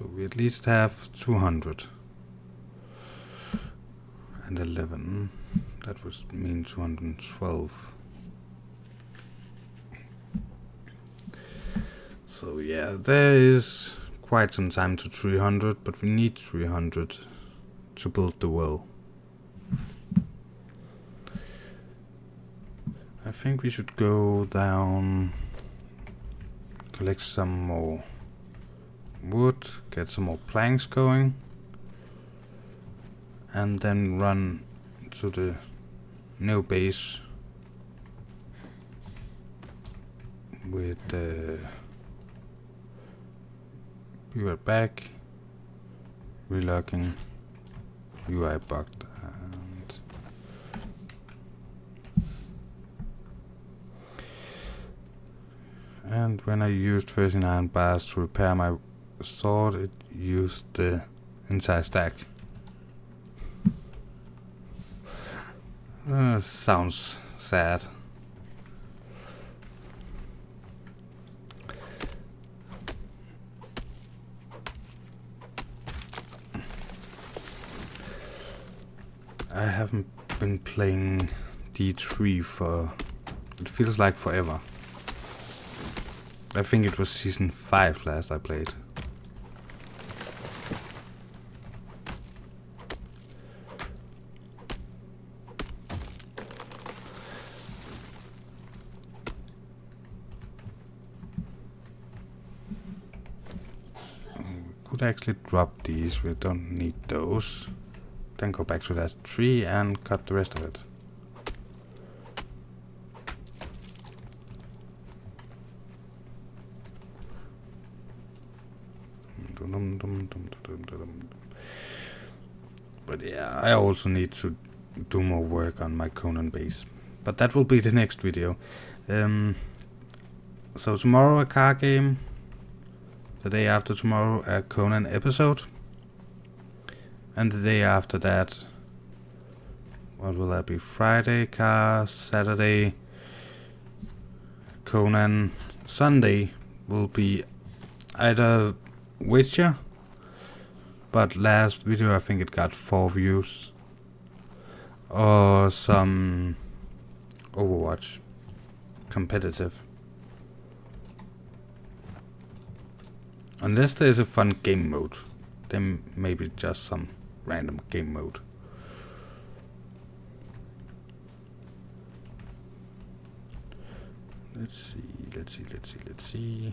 So we at least have 200. And 11. That would mean 212. So yeah, there is quite some time to 300, but we need 300 to build the well. I think we should go down, collect some more wood, get some more planks going, and then run to the new base with be right back. Relogging, UI bugged, and when I used 39 bars to repair my sword, it used the entire stack. Sounds sad. I haven't been playing D3 for, it feels like forever. I think it was season 5 last I played. We could actually drop these, we don't need those. Then go back to that tree and cut the rest of it. But yeah, I also need to do more work on my Conan base. But that will be the next video. So tomorrow a car game. The day after tomorrow a Conan episode. And the day after that, what will that be? Friday car, Saturday Conan, Sunday will be either Witcher, but last video I think it got 4 views, or some Overwatch competitive. Unless there is a fun game mode, then maybe just some random game mode. Let's see.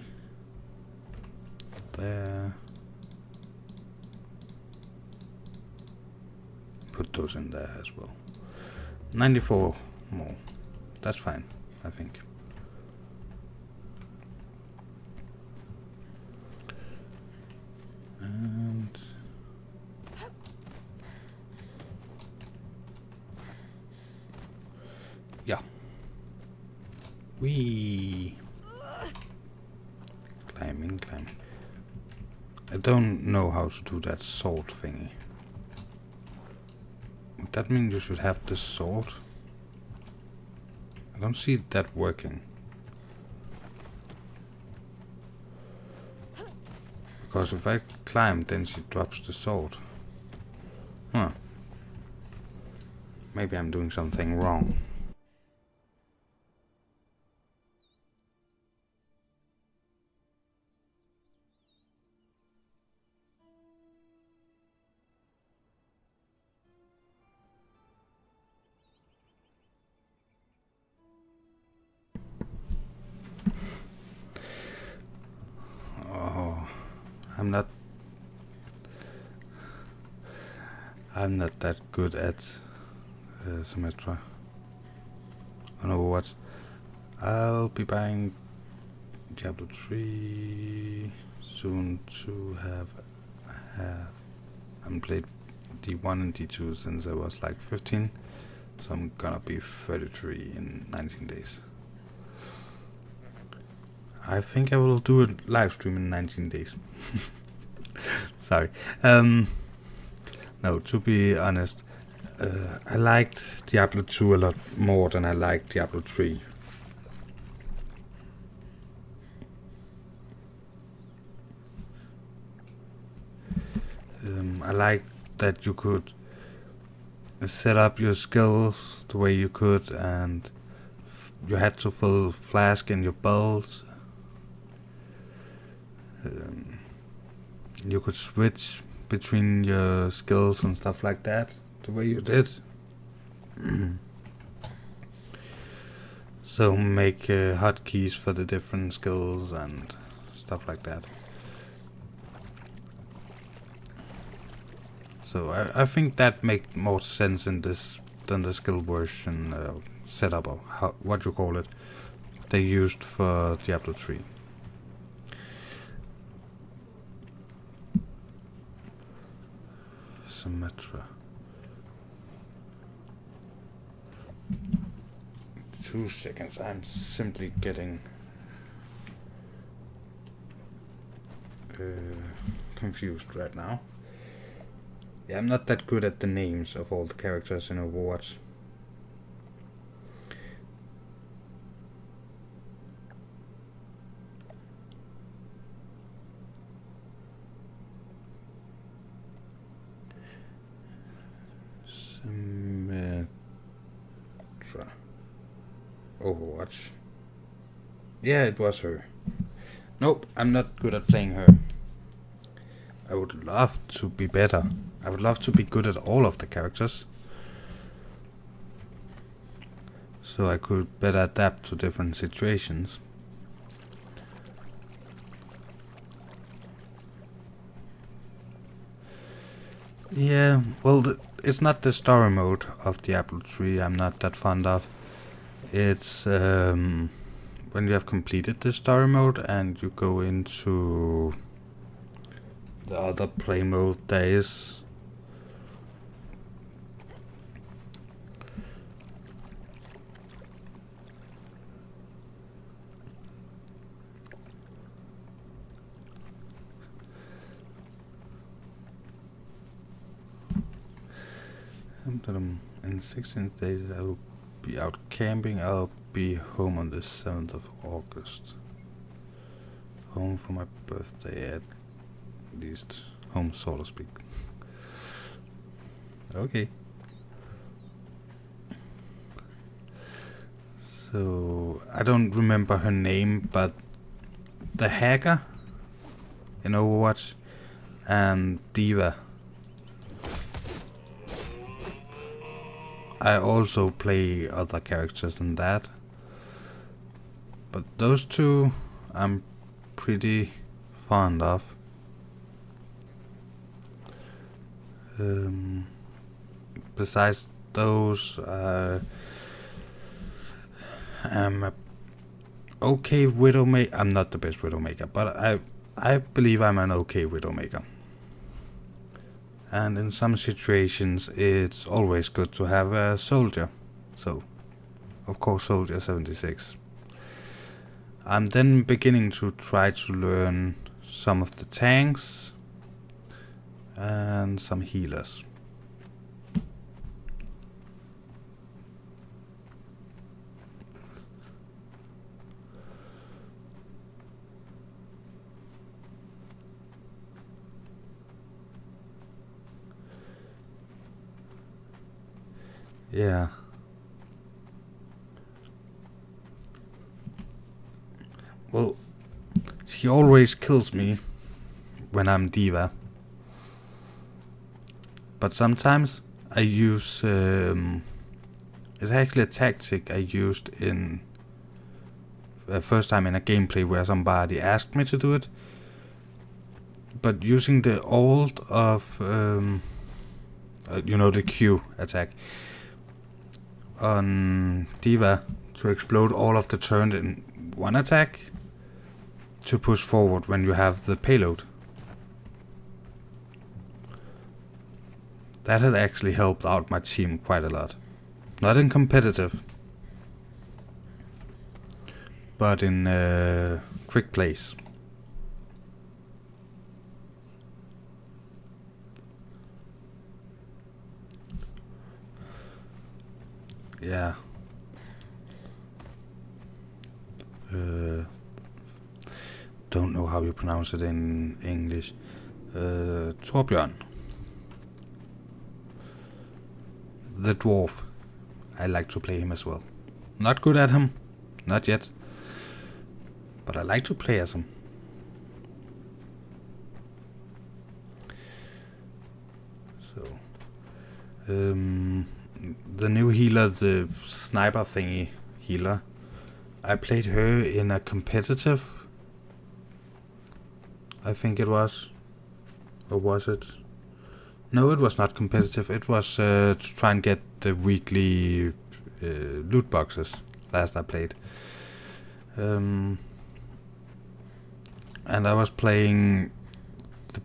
There. Put those in there as well. 94 more. That's fine, I think. And yeah, we climbing. I don't know how to do that sword thingy. Would that mean you should have the sword? I don't see that working. Because if I climb, then she drops the sword. Huh. Maybe I'm doing something wrong. I'm not that good at Symmetra. I know what. I'll be buying Diablo 3 soon to have I played D1 and D2 since I was like 15, so I'm gonna be 33 in 19 days. I think I will do a live stream in 19 days. Sorry. No, to be honest, I liked Diablo 2 a lot more than I liked Diablo 3. I like that you could set up your skills the way you could, and you had to fill flask in your belt. You could switch between your skills and stuff like that the way you did. So make hotkeys for the different skills and stuff like that. So I think that makes more sense in this than the skill version setup, or what you call it, they used for Diablo 3. Symmetra. 2 seconds, I'm simply getting confused right now. Yeah, I'm not that good at the names of all the characters in Overwatch. Symmetra. Overwatch. Yeah, it was her. Nope, I'm not good at playing her. I would love to be better. I would love to be good at all of the characters, so I could better adapt to different situations. Yeah, well, it's not the story mode of Diablo 3 I'm not that fond of. It's when you have completed the story mode and you go into the other play mode there is. In 16 days I will be out camping. I'll be home on the 7th of August. Home for my birthday, at least. Home, so to speak. Okay. So, I don't remember her name, but the hacker in Overwatch and Diva. I also play other characters than that, but those two I'm pretty fond of. Besides those, I'm a okay Widowmaker. I'm not the best Widowmaker, but I believe I'm an okay Widowmaker. And in some situations it's always good to have a soldier. So, of course, Soldier 76. I'm then beginning to try to learn some of the tanks and some healers. Yeah. Well, she always kills me when I'm Diva. But sometimes I use... it's actually a tactic I used in... first time in a gameplay where somebody asked me to do it. But using the ult of... you know, the Q attack on Diva to explode all of the turret in one attack to push forward when you have the payload. That had actually helped out my team quite a lot. Not in competitive, but in quick plays. Yeah. Don't know how you pronounce it in English. Torbjörn. the dwarf. I like to play him as well. Not good at him, not yet, but I like to play as him. So, the new healer, the sniper thingy healer, I played her in a competitive, I think it was, or was it? No, it was not competitive. It was to try and get the weekly loot boxes. Last I played, and I was playing the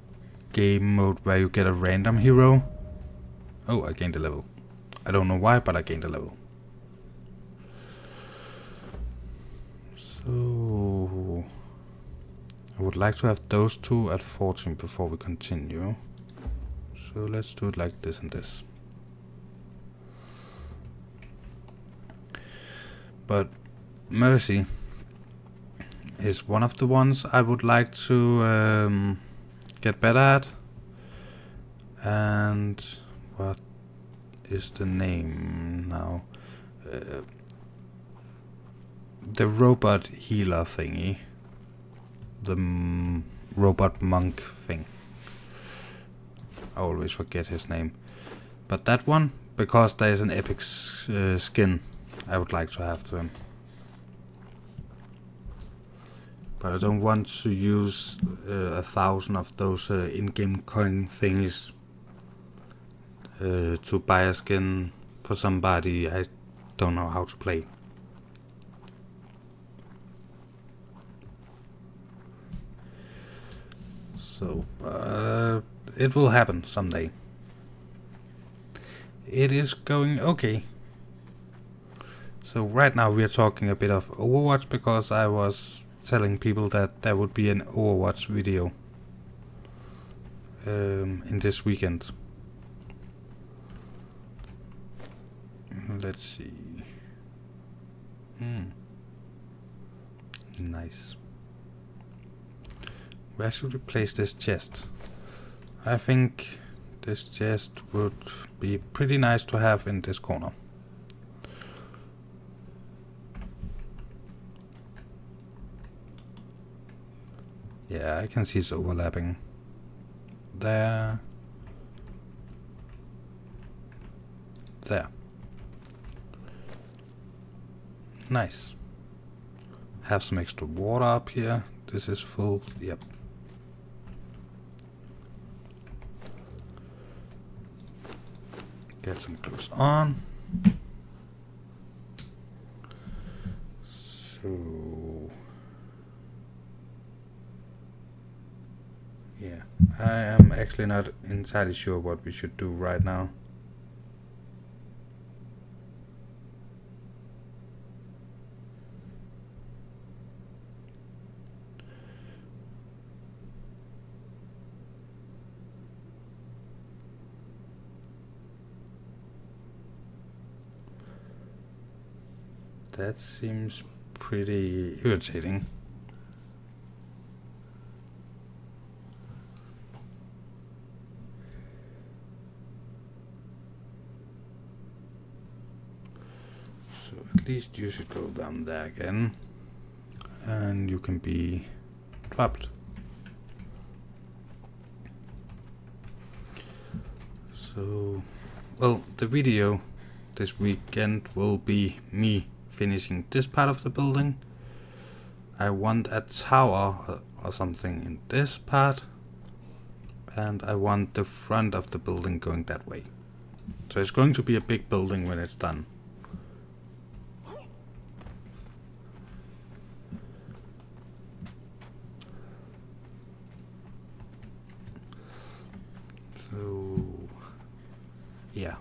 game mode where you get a random hero. Oh, I gained a level. I don't know why, but I gained a level. So I would like to have those two at 14 before we continue. So let's do it like this and this. But Mercy is one of the ones I would like to get better at. And what is the name now? The robot healer thingy. The robot monk thing. I always forget his name. But that one, because there is an epic skin, I would like to have to him. But I don't want to use 1,000 of those in-game coin thingies to buy a skin for somebody I don't know how to play. So, it will happen someday. It is going okay. So right now we are talking a bit of Overwatch because I was telling people that there would be an Overwatch video in this weekend. Let's see. Nice. Where should we place this chest? I think this chest would be pretty nice to have in this corner. Yeah, I can see it's overlapping. There. There. Nice. Have some extra water up here. This is full. Yep. Get some clothes on. So yeah, I am actually not entirely sure what we should do right now. That seems pretty irritating. So at least you should go down there again, and you can be dropped. So, well, the video this weekend will be me finishing this part of the building. I want a tower or something in this part, and I want the front of the building going that way. So it's going to be a big building when it's done. So yeah.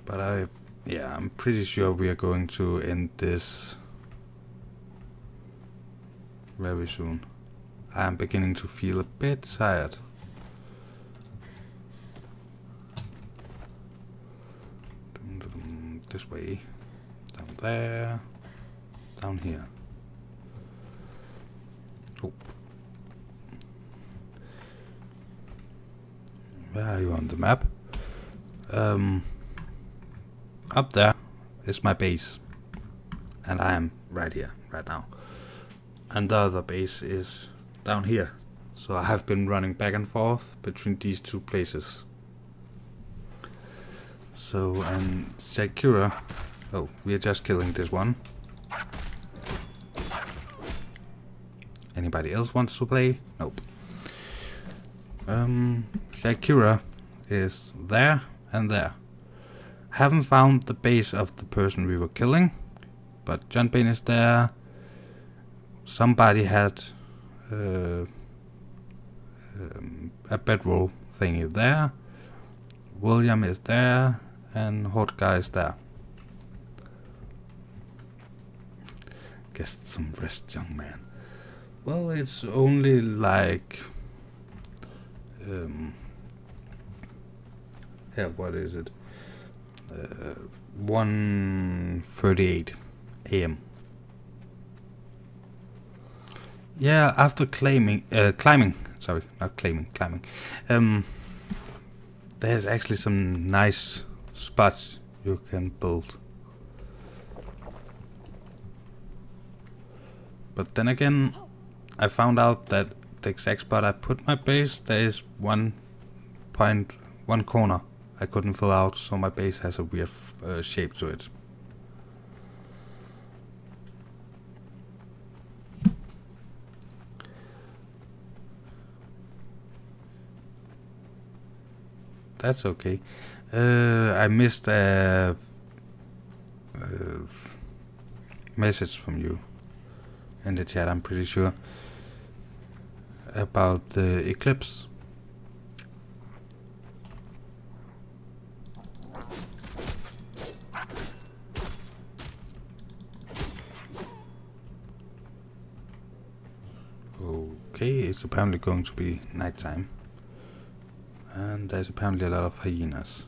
But I'm pretty sure we are going to end this very soon. I am beginning to feel a bit tired. This way, down there, down here. Oh. Where are you on the map? Up there is my base. And I am right here, right now. And the other base is down here. So I have been running back and forth between these two places. So, and Shakira... Oh, we are just killing this one. Anybody else wants to play? Nope. Shakira is there and there. Haven't found the base of the person we were killing, but John Bain is there. Somebody had a bedroll thingy there. William is there, and Hot Guy is there. Get some rest, young man. Well, it's only like... yeah, what is it? 1:38 AM. Yeah, after climbing, sorry, not claiming, climbing. There's actually some nice spots you can build. But then again, I found out that the exact spot I put my base, there is one corner I couldn't fill out, so my base has a weird shape to it. That's okay. I missed a message from you in the chat, I'm pretty sure, about the eclipse. Okay, it's apparently going to be nighttime. And there's apparently a lot of hyenas.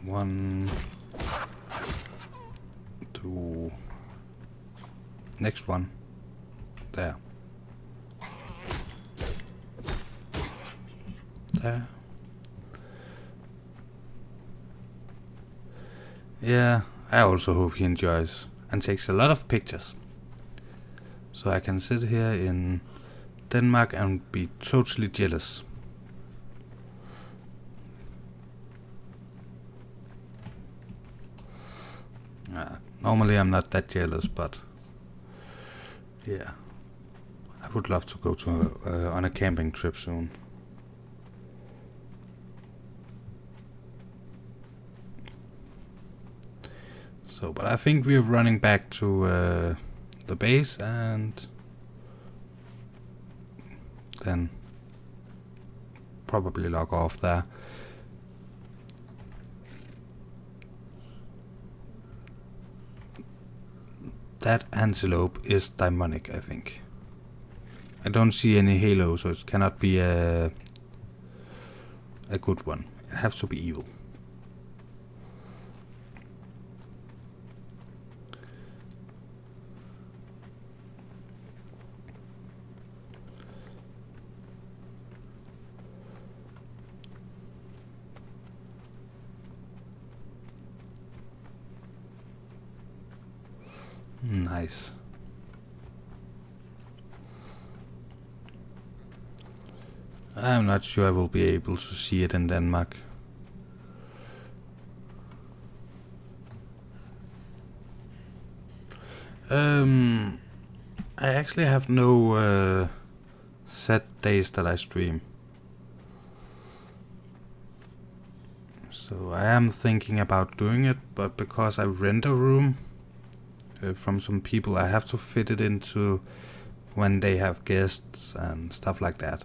One, two, next one, there, there. Yeah, I also hope he enjoys and takes a lot of pictures. So I can sit here in Denmark and be totally jealous. Normally I'm not that jealous, but yeah, I would love to go to on a camping trip soon. So, but I think we're running back to the base and then probably log off there. That antelope is demonic, I think. I don't see any halo, so it cannot be a good one. It has to be evil. Nice. I'm not sure I will be able to see it in Denmark. I actually have no set days that I stream. So I am thinking about doing it, but because I rent a room from some people, I have to fit it into when they have guests and stuff like that.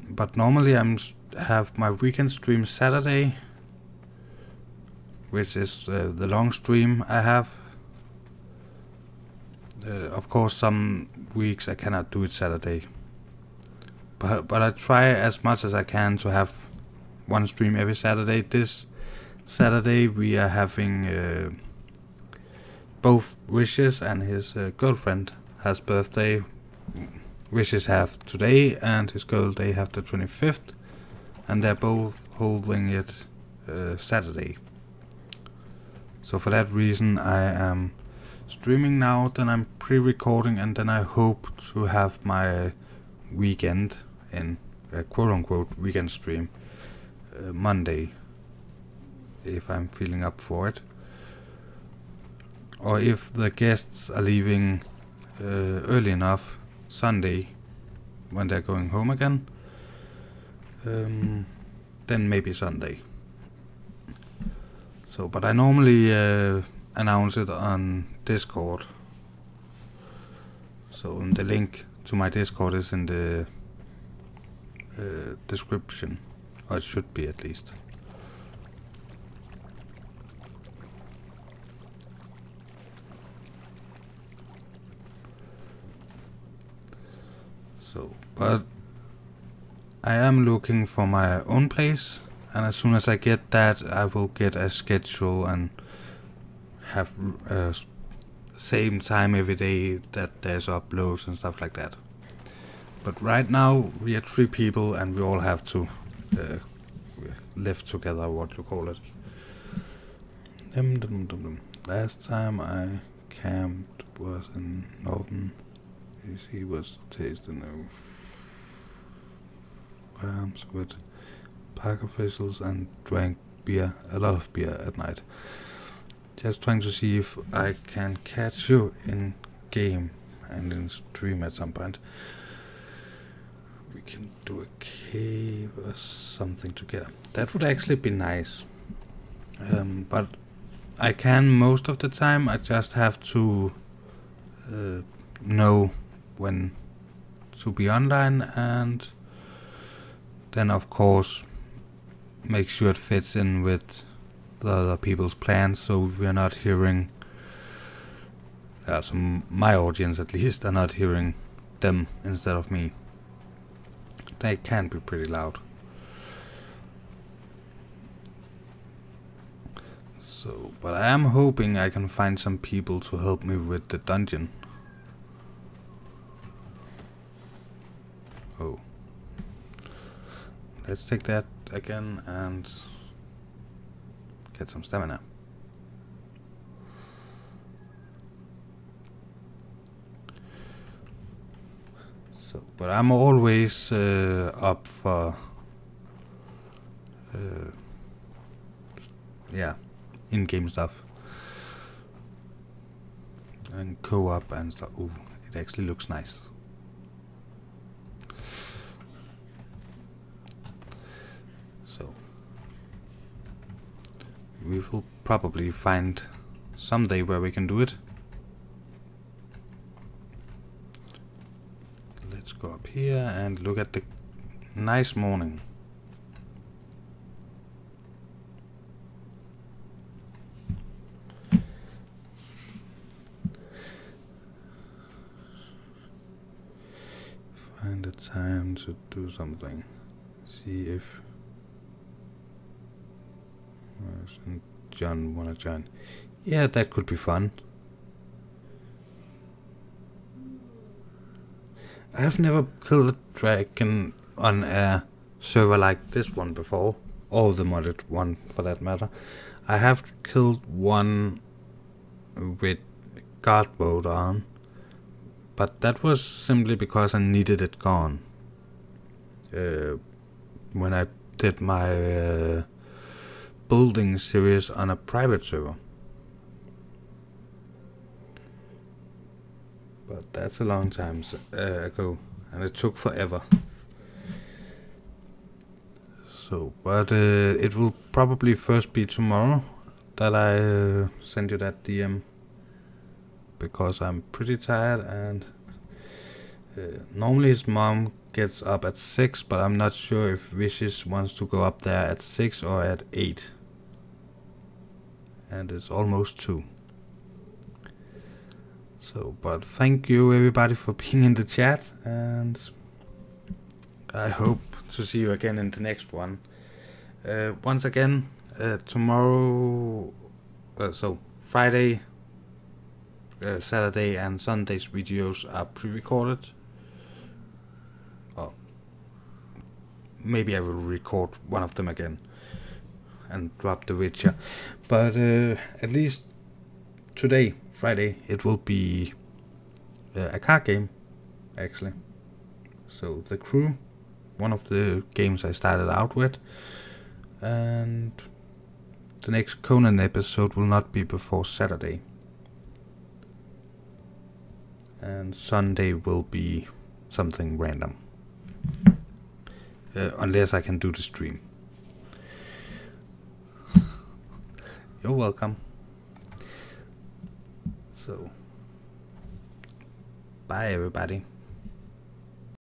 But normally have my weekend stream Saturday, which is the long stream I have. Of course, some weeks I cannot do it Saturday, but I try as much as I can to have one stream every Saturday. This Saturday we are having both Wishes and his girlfriend has birthday. Wishes have today and his girl they have the 25th, and they're both holding it Saturday. So for that reason I am streaming now, then I'm pre-recording, and then I hope to have my weekend in a quote-unquote weekend stream Monday, if I'm feeling up for it. Or if the guests are leaving early enough, Sunday, when they're going home again, then maybe Sunday. So, but I normally announce it on Discord. So the link to my Discord is in the description, or it should be at least. So, but I am looking for my own place, and as soon as I get that, I will get a schedule and have same time every day that there's uploads and stuff like that. But right now we are 3 people and we all have to live together, what you call it. Last time I camped was in Northern. He was tasting farms with park officials and drank beer, a lot of beer at night. Just trying to see if I can catch you in game and in stream at some point. We can do a cave or something together. That would actually be nice. But I can most of the time. I just have to know when to be online, and then of course make sure it fits in with the other people's plans, so we're not hearing so my audience at least are not hearing them instead of me. They can be pretty loud. So, but I am hoping I can find some people to help me with the dungeon. Oh. Let's take that again and get some stamina. So, but I'm always up for yeah, in-game stuff and co-op and stuff. Ooh, it actually looks nice. So we will probably find someday where we can do it. Let's go up here and look at the nice morning. Find the time to do something. See if John wanna join. Yeah, that could be fun. I have never killed a dragon on a server like this one before, or the modded one for that matter. I have killed one with guard mode on, but that was simply because I needed it gone. When I did my building series on a private server. But that's a long time ago, and it took forever. So, but it will probably first be tomorrow that I send you that DM, because I'm pretty tired, and normally his mom gets up at 6, but I'm not sure if Wishes wants to go up there at 6 or at 8. And it's almost 2. So, but thank you everybody for being in the chat, and I hope to see you again in the next one. Once again, tomorrow, so Friday Saturday and Sunday's videos are pre-recorded. Or maybe I will record one of them again and drop The Witcher. But at least today, Friday, it will be a card game, actually. So The Crew, one of the games I started out with. And the next Conan episode will not be before Saturday. And Sunday will be something random. Unless I can do the stream. You're welcome. So, bye everybody.